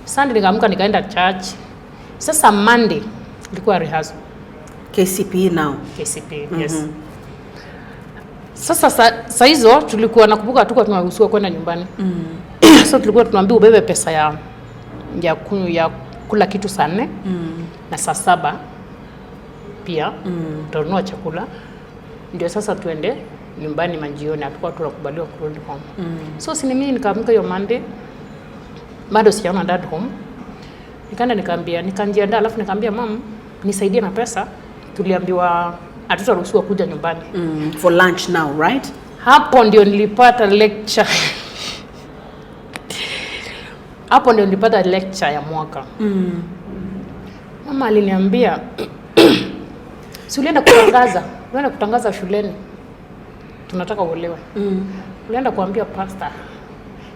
Sunday nikaamka nikaenda church. Sasa Monday ilikuwa rehearsal. KCP now. KCP, yes. Sasa hizo tulikuwa nakumbuka tuko tunaruhusiwa kwenda nyumbani. So tulikuwa tunaambiwa ubebe pesa ya kula kitu saa 4 na saa 7 pia tutanunua chakula. Ndio sasa tuende nyumbani majioni, hatakuwa tunakubaliwa kurudi home. So si mimi nikaamka hiyo Monday, bado sijaona dad home. Nikaenda nikajiandaa, alafu nikamwambia mom nisaidie na pesa. Tuliambiwa hatutaruhusiwa kuja nyumbani. For lunch now, right? Hapo ndio nilipata lecture. Hapo ndio nilipata lecture ya mwaka. Mama aliniambia si ulienda kutangaza shuleni tunataka uolewe. Ulienda kuambia pastor.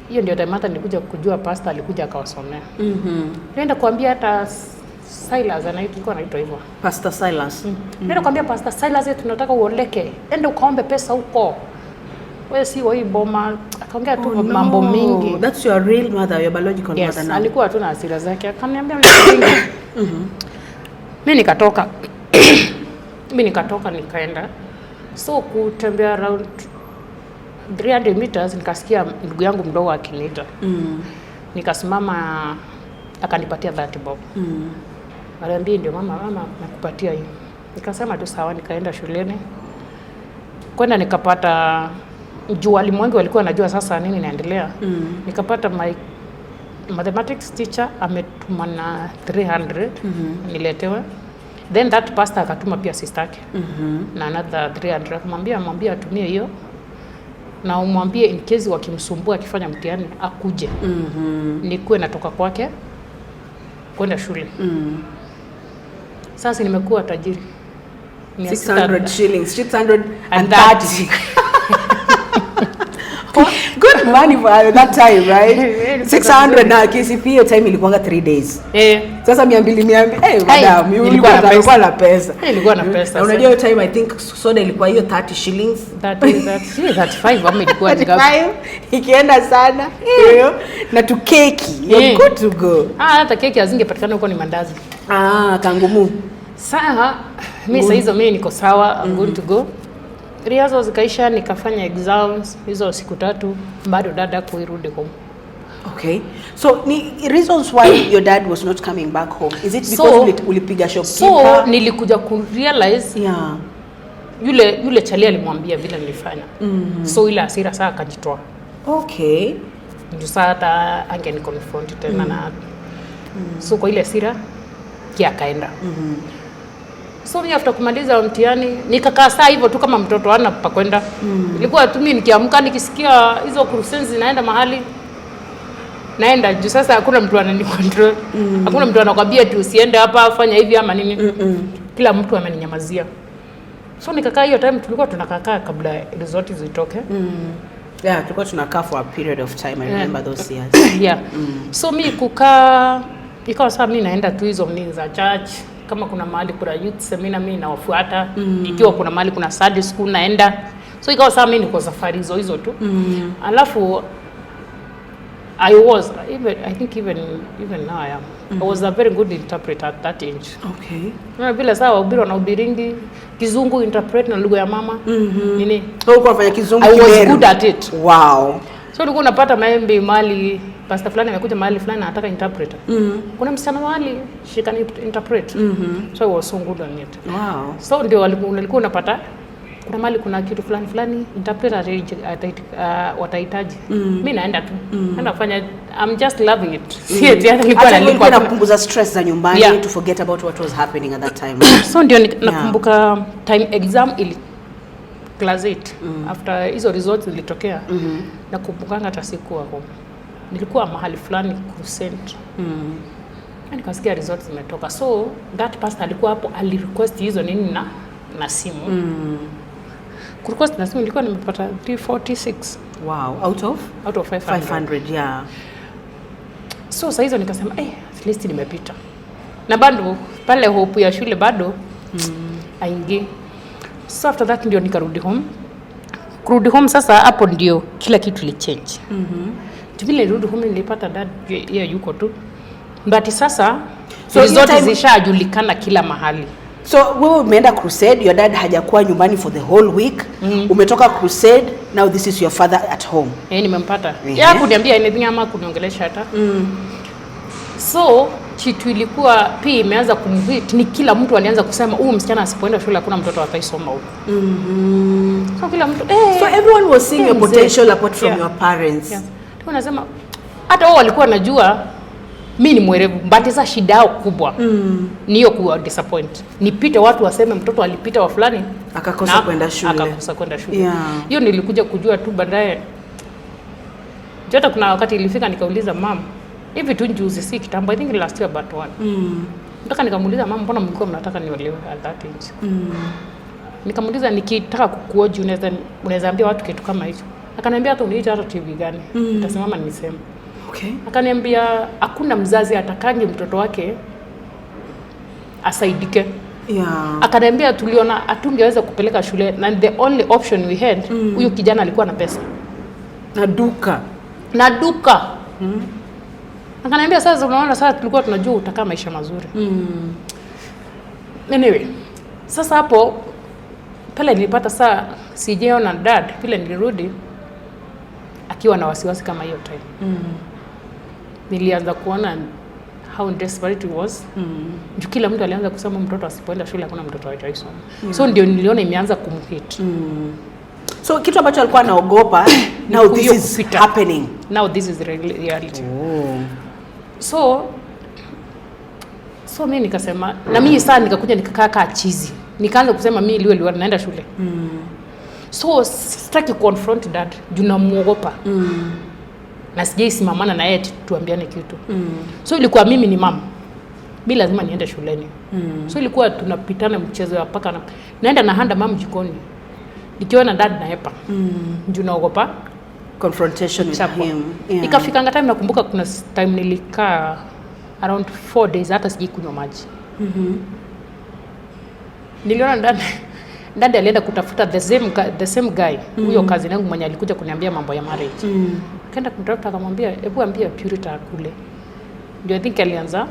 Hiyo ndio time hata nilikuja kujua pastor alikuja akawasomea. Ulienda kuambia hata Silas anaitwa hivyo. Pastor Silas. Ulienda kuambia Pastor Silas tunataka uoleke. Enda ukaombe pesa huko. Wewe si wa hii boma. Akaongea tu mambo mingi. That's your real mother, your biological mother now. Alikuwa tu na hasira zake. Akaniambia mimi nikatoka nikaenda. So kutembea around 300 meters nikasikia ndugu yangu mdogo akiniita. Nikasimama, akanipatia 30 bob. Aliambia ndio mama nakupatia hii. Nikasema tu sawa, nikaenda shuleni. Kwenda nikapata walimu wengi walikuwa wanajua sasa nini inaendelea. Nikapata my mathematics teacher ametuma na 300 niletewe. Then that pastor akatuma pia sister yake na another 300. Akamwambia atumie hiyo na umwambie in case wakimsumbua akifanya mtihani akuje. Nikuwe natoka kwake kwenda shule. Sasa nimekuwa tajiri. 600 shillings, 630. Good money for that time, right? 600 na KCP time ilikuwa 3 days. Sasa 200 madam, ilikuwa na pesa. Ilikuwa na pesa. Unajua hiyo time I think soda ilikuwa hiyo 30 shillings. 35 ama ilikuwa ngapi? Ikienda sana. Na tu keki. You're good to go. Hata keki hazingepatikana huko, ni mandazi. Kangumu. Sasa mimi niko sawa, I'm good to go. Rehearsals zikaisha, nikafanya exams hizo siku 3, bado dada kuirudi home. Okay. So ni reasons why your dad was not coming back home. Is it because ulipiga shopkeeper? So nilikuja ku realize yule chali alimwambia vile nilifanya. So ile hasira saa akajitoa. Okay. Ndio saa hata angeni confront tena na so kwa ile hasira akaenda. So mimi after kumaliza mtihani nikakaa saa hivyo tu kama mtoto hana pa kwenda. Ilikuwa tu mimi nikiamka nikisikia hizo kurusenzi zinaenda mahali naenda juu. Sasa hakuna mtu ananicontrol. Hakuna mtu anakuambia tu usiende hapa fanya hivi ama nini. Kila mtu ameninyamazia. So nikakaa hiyo time tulikuwa tunakaa kabla result zitoke. Yeah, tulikuwa tunakaa for a period of time. I remember those years. So mimi kukaa ikawa sasa mimi naenda tu hizo nini za church. Kama kuna mahali kuna youth seminar mimi nawafuata. Ikiwa kuna mahali kuna Sunday school naenda. So ikawa sasa mimi niko safari hizo tu. Alafu I think even now I am. I was a very good interpreter at that age. Okay. Na bila saa wahubiri wanahubiringi Kizungu, interpret na lugha ya mama. Nini? So ulikuwa unafanya Kizungu I was good at it. Wow. So ulikuwa unapata maembe mali pastor fulani amekuja mahali fulani anataka interpreter. Kuna msichana wali she can interpret. So I was so good on it. Wow. So ndio ulikuwa unapata kuna mali kuna kitu fulani interpreter watahitaji. Mimi naenda tu. Naenda kufanya, I'm just loving it. Si eti hata nilikuwa napunguza stress za nyumbani to forget about what was happening at that time. So ndio nakumbuka time exam ili class 8 after hizo results zilitokea. Nakumbukanga hata sikuwa home. Nilikuwa mahali fulani Crusent. Nikasikia results zimetoka. So that pastor alikuwa hapo, alirequest hizo nini na simu. Request na simu nilikuwa nimepata 346. Wow, out of 500, yeah. So sasa hizo nikasema at least nimepita. Na bado pale hope ya shule bado aingi. So after that ndio nikarudi home. Kurudi home sasa hapo ndio kila kitu li change. Vile nirudi home nilipata dad yuko tu. But sasa so results zishajulikana kila mahali. So wewe umeenda crusade, your dad hajakuwa nyumbani for the whole week. Umetoka crusade, now this is your father at home. Nimempata. Yeye kuniambia anything ama kuniongelesha hata. So kitu ilikuwa pia imeanza kumhit, ni kila mtu alianza kusema huyu msichana asipoenda shule hakuna mtoto ataisoma huko. So kila mtu so everyone was seeing your potential apart from your parents. Tunasema hata wao walikuwa wanajua mimi ni mwerevu, but sasa shida yao kubwa ni hiyo kuwa disappoint. Nipite watu waseme mtoto alipita wa fulani akakosa kwenda shule. Hiyo nilikuja kujua tu baadaye. Hata kuna wakati ilifika nikauliza mama, hivi tu juzi si kitambo, I think last year but one. Nataka nikamuuliza mama, mbona mlikuwa mnataka niolewe at that age? Nikamuuliza nikitaka kukuoji unaweza ambia watu kitu kama hicho. Akaniambia hata uniita hata TV gani? Nitasimama niseme. Okay. Akaniambia hakuna mzazi atakange mtoto wake asaidike. Akaniambia tuliona atungeweza kupeleka shule na the only option we had huyu kijana alikuwa na pesa na duka. Akaniambia sasa unaona sasa tulikuwa tunajua utakaa maisha mazuri. Anyway, sasa hapo pale nilipata saa sijeona dad vile nilirudi akiwa na wasiwasi kama hiyo time. Nilianza kuona how desperate it was. Kila mtu alianza kusema mtoto asipoenda shule hakuna mtoto ataisoma. So ndio niliona imeanza kumhit. So kitu ambacho alikuwa anaogopa now this is happening. Now this is reality. So mimi nikasema na mimi sasa nikakuja nikakaa chizi. Nikaanza kusema mimi liwe naenda shule. So sitaki confront dad, namuogopa. Na sijaisimamana na yeye tuambiane kitu. So ilikuwa mimi ni mama. Mimi lazima niende shuleni. So ilikuwa tunapitana mchezo ya paka naenda na handa mama jikoni. Nikiona dad na hepa. Naogopa confrontation with him. Ikafika time nakumbuka kuna time nilikaa around 4 days hata sijikunywa maji. Niliona dad alienda kutafuta the same guy. Huyo kazi yangu mwenye alikuja kuniambia mambo ya marriage. Kaenda kumtafuta akamwambia hebu ambia Purity akule. Ndio I think alianza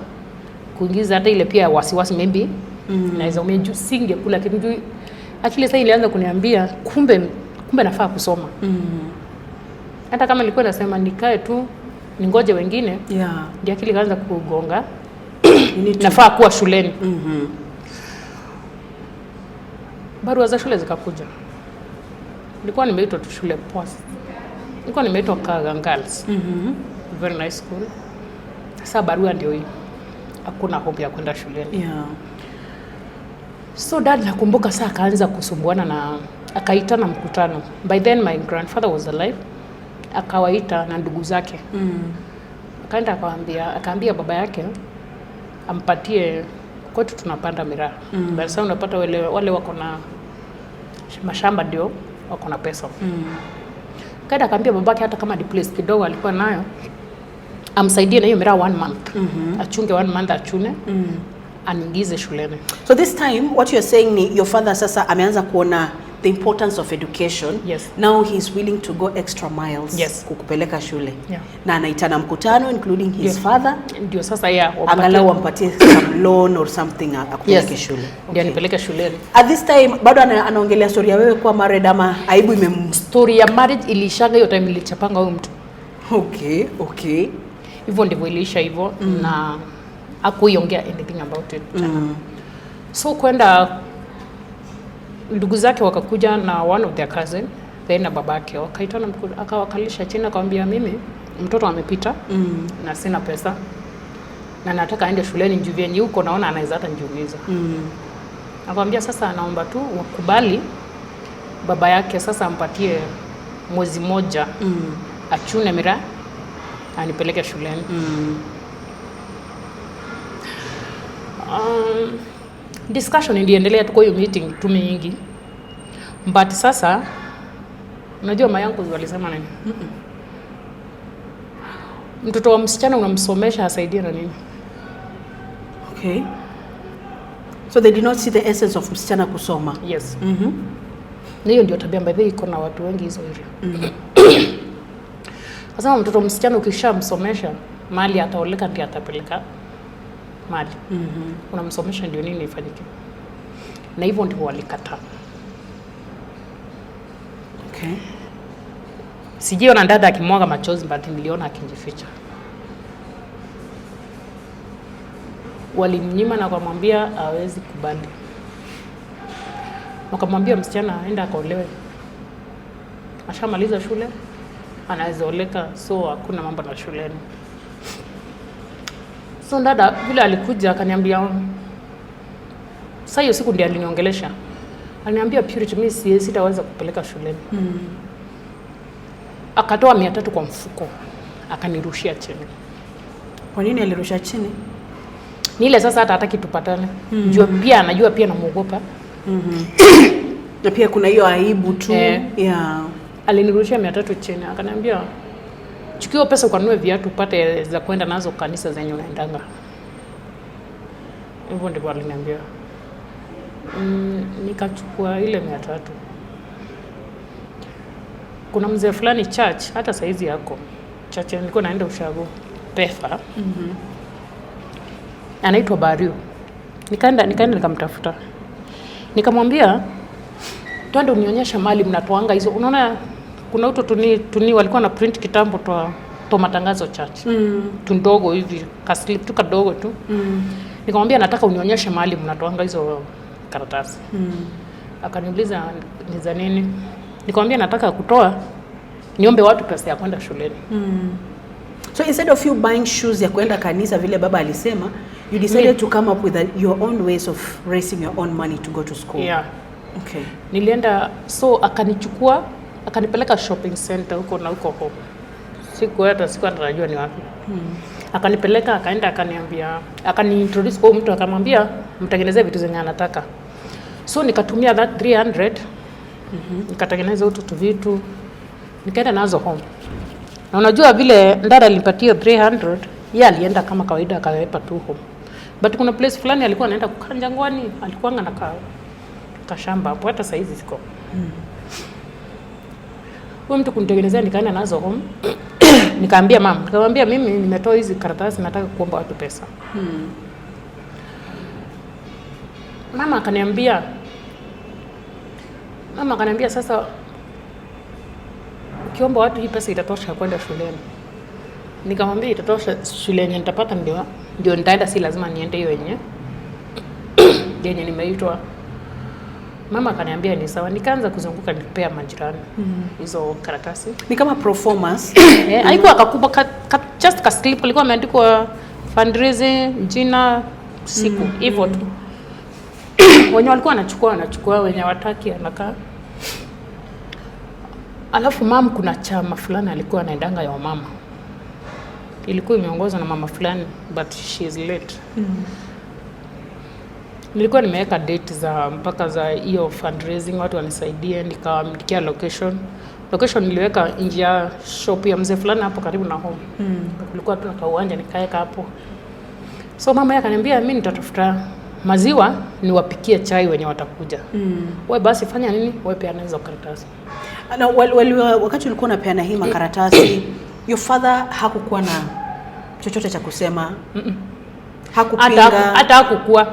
kuingiza hata ile pia wasiwasi maybe naweza umejua singekula kitu juu actually sasa ilianza kuniambia kumbe nafaa kusoma. Hata kama nilikuwa nasema nikae tu ningoje wengine ndio akili kaanza kugonga nafaa kuwa shuleni. Barua za shule zikakuja. Nilikuwa nimeitwa tu shule post. Nilikuwa nimeitwa Kagangals. Very nice school. Sasa barua ndio hii. Hakuna hope ya kwenda shuleni. So dad nakumbuka saa akaanza kusumbuana na akaitana mkutano. By then my grandfather was alive. Akawaita na ndugu zake. Akaenda akaambia baba yake ampatie kwetu tunapanda miraa. Sasa unapata wale wako na mashamba ndio wako na pesa. Kaenda akaambia babake hata kama place kidogo alikuwa nayo amsaidie na hiyo miraa 1 month. Achunge 1 month achune. Aniingize shuleni. So this time what you're saying ni your father sasa ameanza kuona the importance of education. Now he's willing to go extra miles kukupeleka shule. Na anaitana mkutano including his father. Ndio sasa angalau ampatie some loan or something akupeleke shule. Ndio nipeleke shuleni. At this time bado anaongelea story ya wewe kwa married ama aibu story ya marriage ilishanga hiyo time ilichapanga huyo mtu. Okay. Hivyo ndivyo ilisha hivyo na hakuiongea anything about it. So kwenda ndugu zake wakakuja na one of their cousin then na babake wakaitana, akawakalisha chini akamwambia, mimi mtoto amepita na sina pesa na nataka aende shuleni juu vyenye huko naona anaweza hata nijumiza. Akamwambia sasa anaomba tu wakubali baba yake sasa ampatie mwezi moja achune mira anipeleke shuleni. Discussion iliendelea tu kwa hiyo meeting tu mingi. But sasa unajua mayangu walisema nini? Mtoto wa msichana unamsomesha asaidie na nini? Okay. So they did not see the essence of msichana kusoma. Yes. Na hiyo ndio tabia ambayo iko na watu wengi hizo hivi. Sasa mtoto msichana ukishamsomesha mali ataoleka ndiye atapeleka mali. Unamsomesha ndio nini ifanyike. Na hivyo ndio walikataa. Okay. Sijiona dada akimwaga machozi but niliona akinjificha. Walimnyima na kumwambia hawezi kubali. Wakamwambia msichana aenda akaolewe. Ashamaliza shule, anaweza oleka, so hakuna mambo na shuleni. So dada vile alikuja akaniambia, sasa hiyo siku ndiye aliniongelesha. Aliniambia Purity, mimi sitaweza kupeleka shuleni. Akatoa 300 kwa mfuko, akanirushia chini. Kwa nini alirusha chini? Ni ile sasa hata hataki tupatane. Jua pia anajua pia namuogopa. Na pia kuna hiyo aibu tu. Yeah. Alinirushia 300 chini, akaniambia chukua pesa ukanunue viatu upate za kwenda nazo kanisa zenye unaendanga. Hivyo ndivyo aliniambia. Nikachukua ile 300. Kuna mzee fulani church hata saizi yako. Church nilikuwa naenda Ushago Pefa. Anaitwa Bario. Nikaenda nikamtafuta. Nikamwambia twende unionyesha mali mnatoanga hizo. Unaona kuna uto tuni walikuwa na print kitambo to matangazo church. Tundogo hivi, kaslip tu kadogo tu. Nikamwambia nataka unionyeshe mali mnatoanga hizo karatasi. Akaniuliza ni za nini? Nikamwambia nataka kutoa niombe watu pesa ya kwenda shuleni. So instead of you buying shoes ya kwenda kanisa vile baba alisema, you decided to come up with your own ways of raising your own money to go to school. Yeah. Okay. Nilienda, so akanichukua, akanipeleka shopping center huko na huko home. Sikuwa najua ni wapi. Akanipeleka, akaenda akaniambia, akaniintroduce kwa mtu akamwambia mtengenezee vitu zenye anataka. So nikatumia that 300. Nikatengeneza tu vitu. Nikaenda nazo home. Na unajua vile ndada alinipatia 300, yeye alienda kama kawaida akawepa tu home. But kuna place fulani alikuwa anaenda Jangwani, alikuwa na kashamba hapo hata saizi ziko. Huyo mtu kunitengenezea nikaenda nazo home. Nikamwambia mama, nikamwambia mimi nimetoa hizi karatasi nataka kuomba watu pesa. Mama akaniambia sasa ukiomba watu hii pesa itatosha kwenda shuleni. Nikamwambia itatosha shuleni nitapata ndio nitaenda, si lazima niende hiyo yenye nimeitwa. Mama akaniambia ni sawa. Nikaanza kuzunguka nikipea majirani hizo karatasi. Ni kama performance. Haikuwa kakubwa just ka slip ilikuwa imeandikwa fundraising jina siku hivyo tu. Wenye walikuwa wanachukua wenye wataki anakaa. Alafu mama kuna chama fulani alikuwa anaendanga ya mama. Ilikuwa imeongozwa na mama fulani but she is late. Nilikuwa nimeweka date za mpaka za hiyo fundraising watu wanisaidie, nikawaandikia location. Location niliweka nje ya shop ya mzee fulani hapo karibu na home. Kulikuwa tu na uwanja nikaeka hapo. So mama yake akaniambia mimi nitatafuta maziwa niwapikie chai wenye watakuja. Wewe basi fanya nini? Wewe peana hizo karatasi. Na wakati ulikuwa unapeana hii makaratasi, your father hakukuwa na chochote cha kusema? Hakupinga? Hata hakukuwa.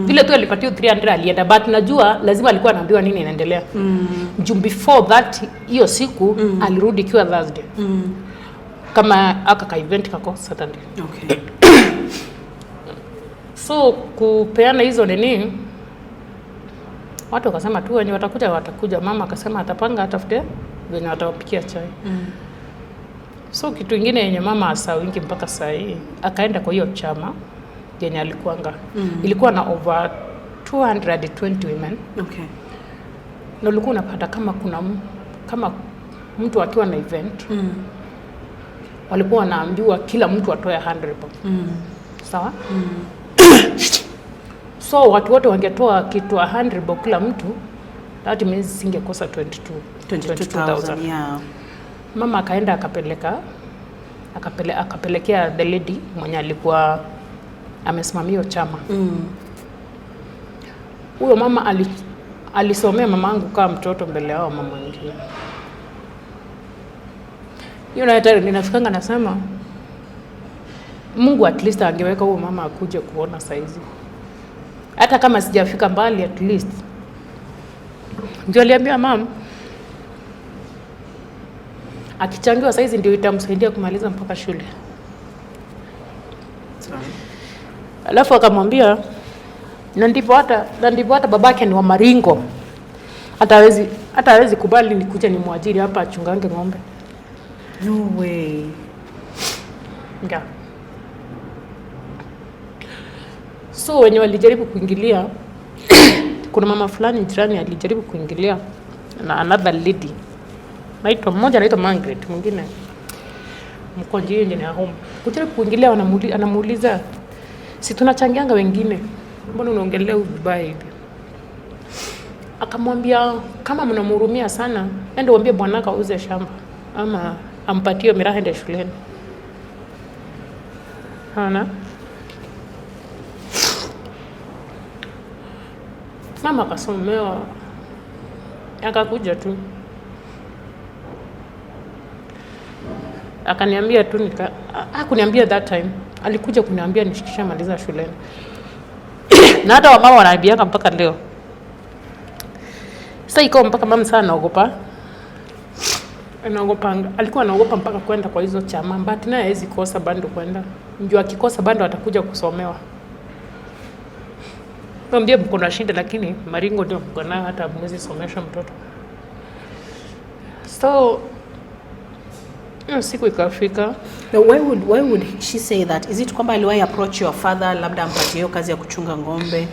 Vile tu alipatia 300 alienda, but najua lazima alikuwa anaambiwa nini inaendelea. Before that hiyo siku alirudi kiwa Thursday. Kama aka event kako Saturday. Okay. So kupeana hizo nini Watu wakasema tu wenye watakuja. Mama akasema atapanga atafute wenye watawapikia chai. So kitu kingine yenye mama asawingi mpaka saa hii, akaenda kwa hiyo chama yenye alikuanga. Ilikuwa na over 220 women. Okay. Na ulikuwa unapata kama mtu akiwa na event, walikuwa wanaambiwa kila mtu atoe 100 bob. Sawa? So watu wote wangetoa kitu 100 bob kila mtu, that means singekosa 22,000. Yeah. Mama akaenda akapelekea the lady mwenye alikuwa amesimamia chama. Huyo mama alisomea mamangu kama mtoto mbele yao mama wengine. Hiyo na hata ninafikanga nasema Mungu at least angeweka huyo mama akuje kuona saizi. Hata kama sijafika mbali, at least ndio aliambia mama akichangiwa saizi ndio itamsaidia kumaliza mpaka shule. Alafu akamwambia na ndipo hata babake ni wa Maringo. Hata hawezi kubali nikuje ni mwajiri hapa achungange ng'ombe. No way. Yeah. So wenye walijaribu kuingilia kuna mama fulani jirani alijaribu kuingilia na another lady. Mmoja anaitwa Margaret, mwingine mkonji yenye ya home. Kujaribu kuingilia anamuuliza, si tunachangianga wengine, mbona unaongelea vibaya hivi? Akamwambia kama mnamhurumia sana, ende uambie bwanaka auze shamba ama ampatie miraha ende shuleni. Hana? Mama akasomewa, akakuja tu. Akaniambia tu kuniambia that time. Alikuja kuniambia nishikisha maliza shuleni. Na hata wamama wanaibianga mpaka leo. Sasa iko mpaka mama sana anaogopa. Alikuwa anaogopa mpaka kwenda kwa hizo chama, but naye hawezi kosa bando kwenda. Ndio akikosa bando atakuja kusomewa. Mwambie mko na shida lakini Maringo ndio mko nayo, hata mwezi somesha mtoto. So siku ikafika. Now, why would she say that? Is it kwamba aliwahi approach your father labda ampatie hiyo kazi ya kuchunga ng'ombe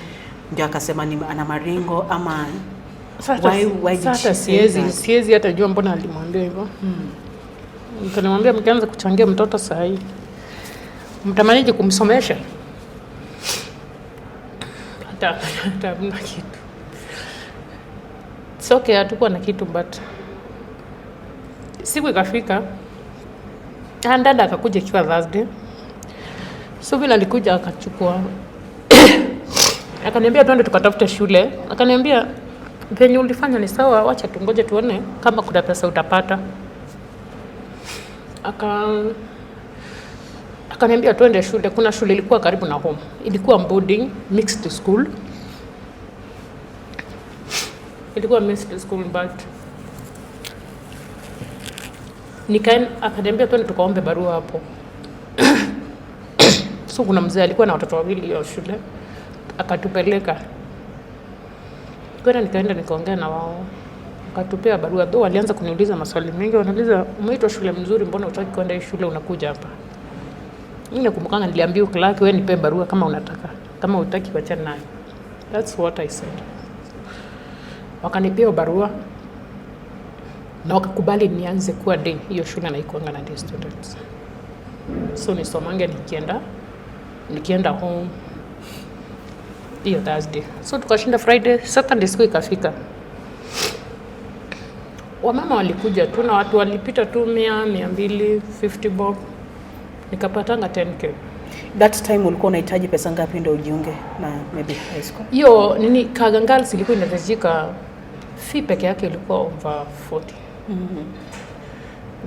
ndio akasema ni ana Maringo ama why did she say that? Siwezi hata jua mbona alimwambia hivyo. Nikamwambia mkianza kuchangia mtoto saa hii mtamanije kumsomesha? Hata hamna kitu. It's okay, hatakuwa na kitu, but siku ikafika. Dada akakuja kiwa Thursday. So vile alikuja akachukua. Akaniambia twende tukatafute shule. Akaniambia venye ulifanya ni sawa, wacha tungoje tuone kama kuna pesa utapata. Akaniambia twende shule. Kuna shule ilikuwa karibu na home. Ilikuwa boarding mixed school. Ilikuwa mixed school, but akaniambia twende tukaombe barua hapo. So kuna mzee alikuwa na watoto wawili hiyo shule, akatupeleka. Nikaenda nikaongea na wao, akatupea barua. Though walianza kuniuliza maswali mengi, wanauliza umeitwa shule mzuri, mbona hutaki kwenda hii shule, unakuja hapa? Mimi nakumbuka niliambiwa Clark, wewe nipe barua kama unataka, kama hutaki wachana nayo. That's what I said. Wakanipea barua na wakakubali nianze kuwa day hiyo shule na ikuanga na day students. So nisomange nikienda home hiyo Thursday. So tukashinda Friday, Saturday siku ikafika. Wamama walikuja tu na watu walipita tu 100-250 bob. Nikapatanga 10k. That time ulikuwa unahitaji pesa ngapi ndio ujiunge na maybe high school? Hiyo Kagangals ilikuwa inahitajika fee peke yake ilikuwa over 40.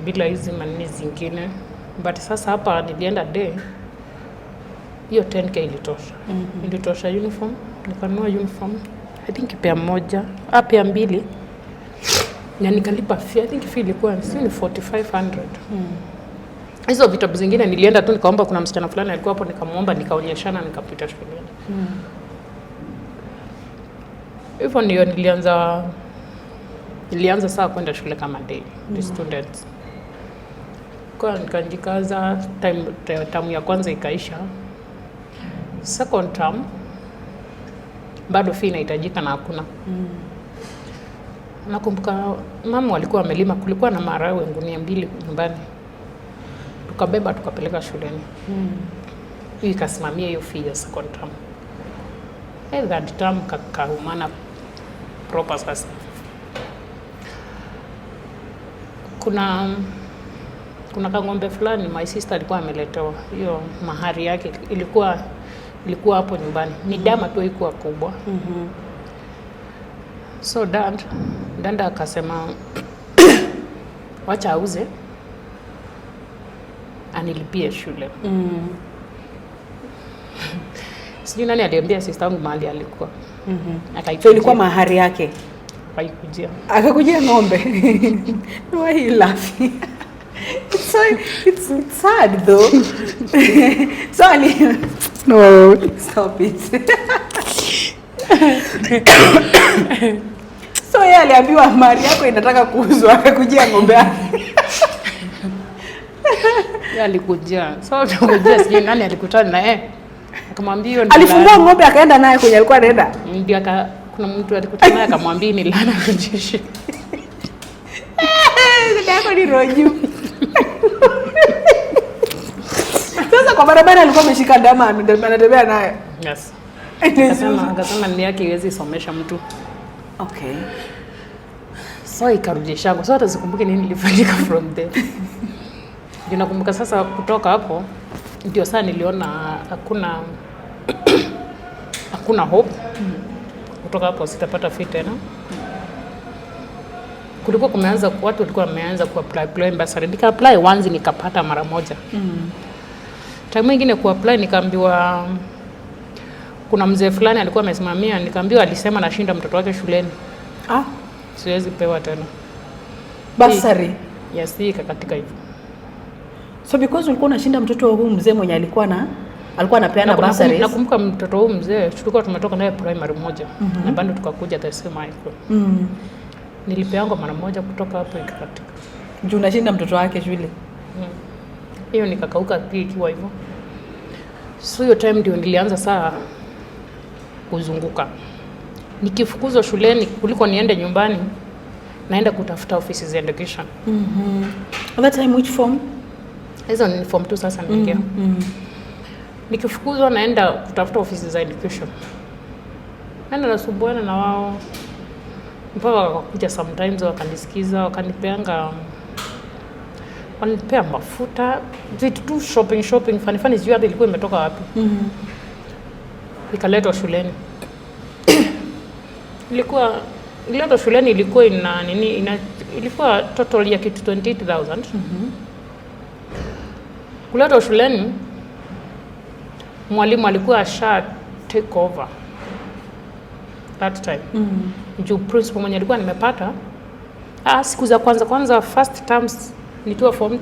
Bila hizi manini zingine. But sasa hapa nilienda day, hiyo 10k ilitosha. Ilitosha uniform, nikanunua uniform, I think pea moja, pea mbili. Na nikalipa fee, I think fee ilikuwa ni 4500. Hizo vitabu zingine nilienda tu nikaomba, kuna msichana fulani alikuwa hapo, nikamuomba, nikaonyeshana, nikapita shuleni. Hivyo ndio nilianza saa kwenda shule kama day the students. Kwa nikajikaza, time ya kwanza ikaisha. Second term bado fee inahitajika na hakuna. Nakumbuka mama walikuwa wamelima, kulikuwa na maharagwe gunia 2 nyumbani. Tukabeba tukapeleka shuleni. Hii ikasimamia hiyo fee ya second term. That term kakaumana proper sasa. Kuna kang'ombe fulani my sister alikuwa ameletewa. Hiyo mahari yake ilikuwa hapo nyumbani. Ni dama tu ilikuwa kubwa. So dada akasema wacha auze anilipie shule. Sijui nani aliambia sister yangu mahali alikuwa. So ilikuwa mahari yake. Akakujia ng'ombe. Why are you laughing? It's sad though. No, stop it. So yeye aliambiwa mali yako inataka kuuzwa, akakujia ng'ombe yake. Yeye alikujia. So tukujia sijui nani alikutana na yeye. Akamwambia alifungua ng'ombe akaenda naye kwenye alikuwa anaenda. Ndio kuna mtu alikutana naye akamwambia ni laana kujeshi. Ndio ni roju. Sasa kwa barabara alikuwa ameshika dama anatembea naye. Yes. Akasema ni yake iwezi somesha mtu. Okay. So ikarudisha yangu. So hata sikumbuki nini ilifanyika from there. Ndio nakumbuka sasa kutoka hapo ndio sasa niliona hakuna hope. Kutoka hapo sitapata fee tena. Kulikuwa kumeanza watu walikuwa wameanza kuapply bursary. Nika apply once nikapata mara moja. Time nyingine kuapply nikaambiwa kuna mzee fulani alikuwa amesimamia, nikaambiwa alisema nashinda mtoto wake shuleni. Siwezi pewa tena bursary. Yes, katika hivyo. So because ulikuwa unashinda mtoto wa huyu mzee mwenye alikuwa anapeana bursary. Nakumbuka mtoto huyu mzee tulikuwa tumetoka naye primary moja na bado tukakuja the same high school. Nilipeangwa mara moja kutoka hapo ikakatika. Juu unashinda mtoto wake shule. Hiyo nikakauka pia ikiwa hivyo. So hiyo time ndio nilianza saa kuzunguka. Nikifukuzwa shuleni kuliko niende nyumbani, naenda kutafuta ofisi za education. At that time which form? Hizo ni form 2 sasa niingia. Nikifukuzwa naenda kutafuta ofisi za education. Naenda nasumbuana na wao. Mpaka wakakuja sometimes wakanisikiza, wakanipea mafuta, vitu tu shopping funny sijui hata ilikuwa imetoka wapi. Ikaletwa shuleni. Ililetwa shuleni ilikuwa ilikuwa total ya kitu 28,000. Kuletwa shuleni mwalimu alikuwa take over that time. Juu principal mwenye alikuwa nimepata siku za kwanza first terms nikiwa form 2.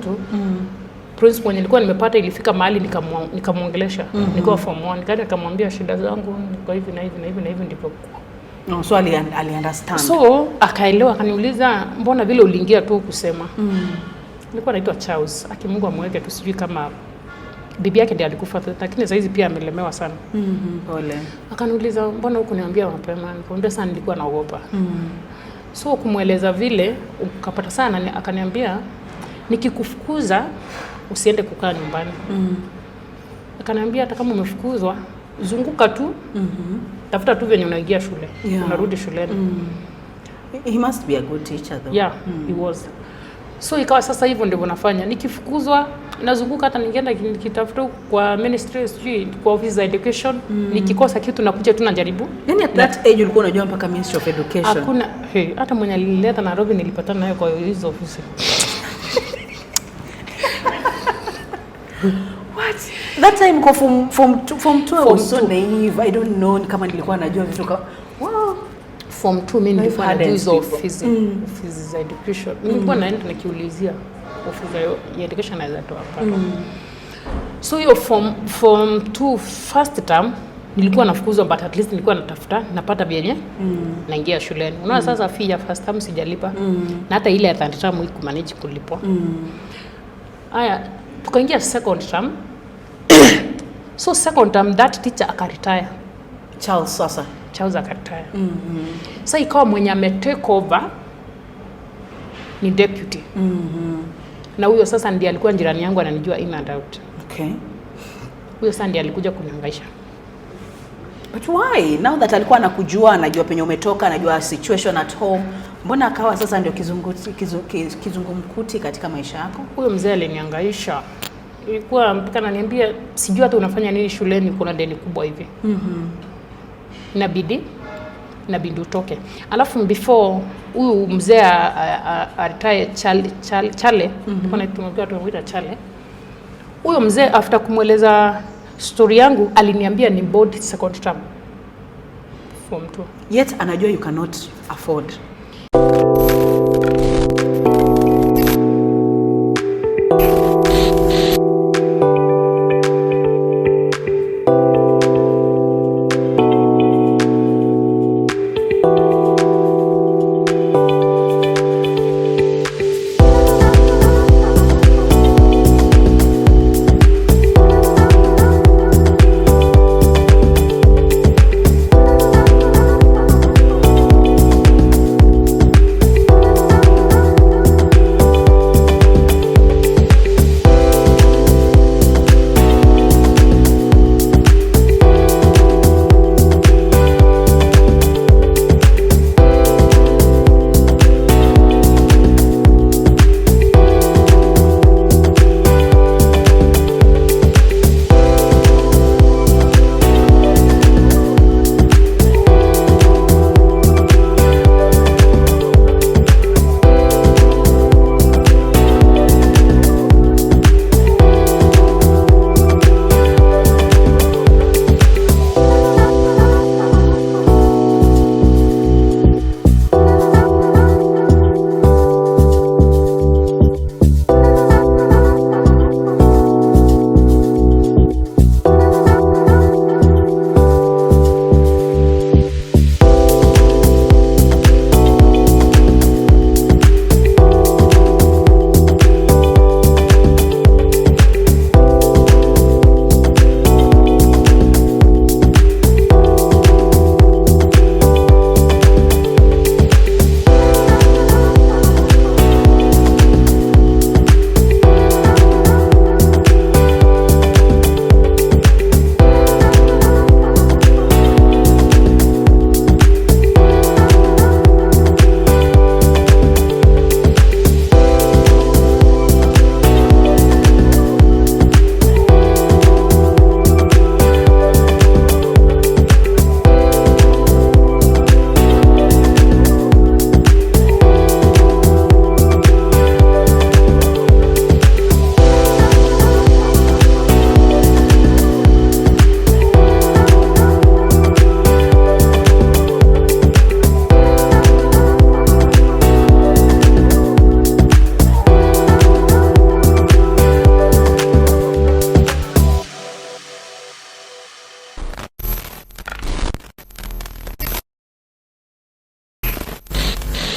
Principal mwenye alikuwa nimepata ilifika mahali nikamuongelesha. Nilikuwa form 1 nikamwambia shida zangu niko hivi na hivi ndipo. So ali understand. So akaelewa, akaniuliza mbona vile uliingia tu kusema. Nilikuwa naitwa Charles. Mungu amweke tu, sijui kama bibi yake ndiye alikufa, lakini sasa hizi pia amelemewa sana. Pole. Akaniuliza mbona hukuniambia mapema? Nikamwambia sana nilikuwa naogopa. So kumueleza vile ukapata sana, akaniambia nikikufukuza usiende kukaa nyumbani. Akaniambia hata kama umefukuzwa zunguka tu. Tafuta tu venye unaingia shule. Unarudi shuleni. He must be a good teacher though. Yeah, he was. So ikawa sasa hivyo ndivyo nafanya. Nikifukuzwa nazunguka, hata ningeenda nikitafuta kwa ministry, sijui kwa office za education. Nikikosa kitu nakuja tu najaribu. Yani at that age ulikuwa unajua mpaka Ministry of Education. Hakuna hata mwenye alileta Nairobi nilipatana naye kwa hizo ofisi. What? That time kwa form 2 I was so naive. I don't know kama nilikuwa najua vitu kama wow. Form 2 mimi nilikuwa najua hizo ofisi za education. Nilikuwa naenda nikiulizia ofisi ya education inaweza toa hapa. So hiyo form 2 first term nilikuwa nafukuzwa, but at least nilikuwa natafuta napata vyenye naingia shuleni. Unaona sasa fee ya first term sijalipa na hata ile ya third term hii kumanage kulipwa. Haya, tukaingia second term. So second term that teacher akaretire. Charles akaretire. Sasa ikawa mwenye ame take over ni deputy. Na huyo sasa ndiye alikuwa jirani yangu, ananijua in and out. Okay. Huyo sasa ndiye alikuja kunihangaisha. But why? Now that alikuwa anakujua, anajua penye umetoka, anajua situation at home, mbona akawa sasa ndio kizungumkuti katika maisha yako? Huyo mzee alinihangaisha. Ilikuwa mpaka ananiambia sijui hata unafanya nini shuleni, kuna deni kubwa hivi. Inabidi utoke. Alafu before huyu mzee aritaye Chale, kuna tunamuita Chale. Huyo mzee after kumweleza story yangu aliniambia ni board second term form 2. Yet anajua you cannot afford.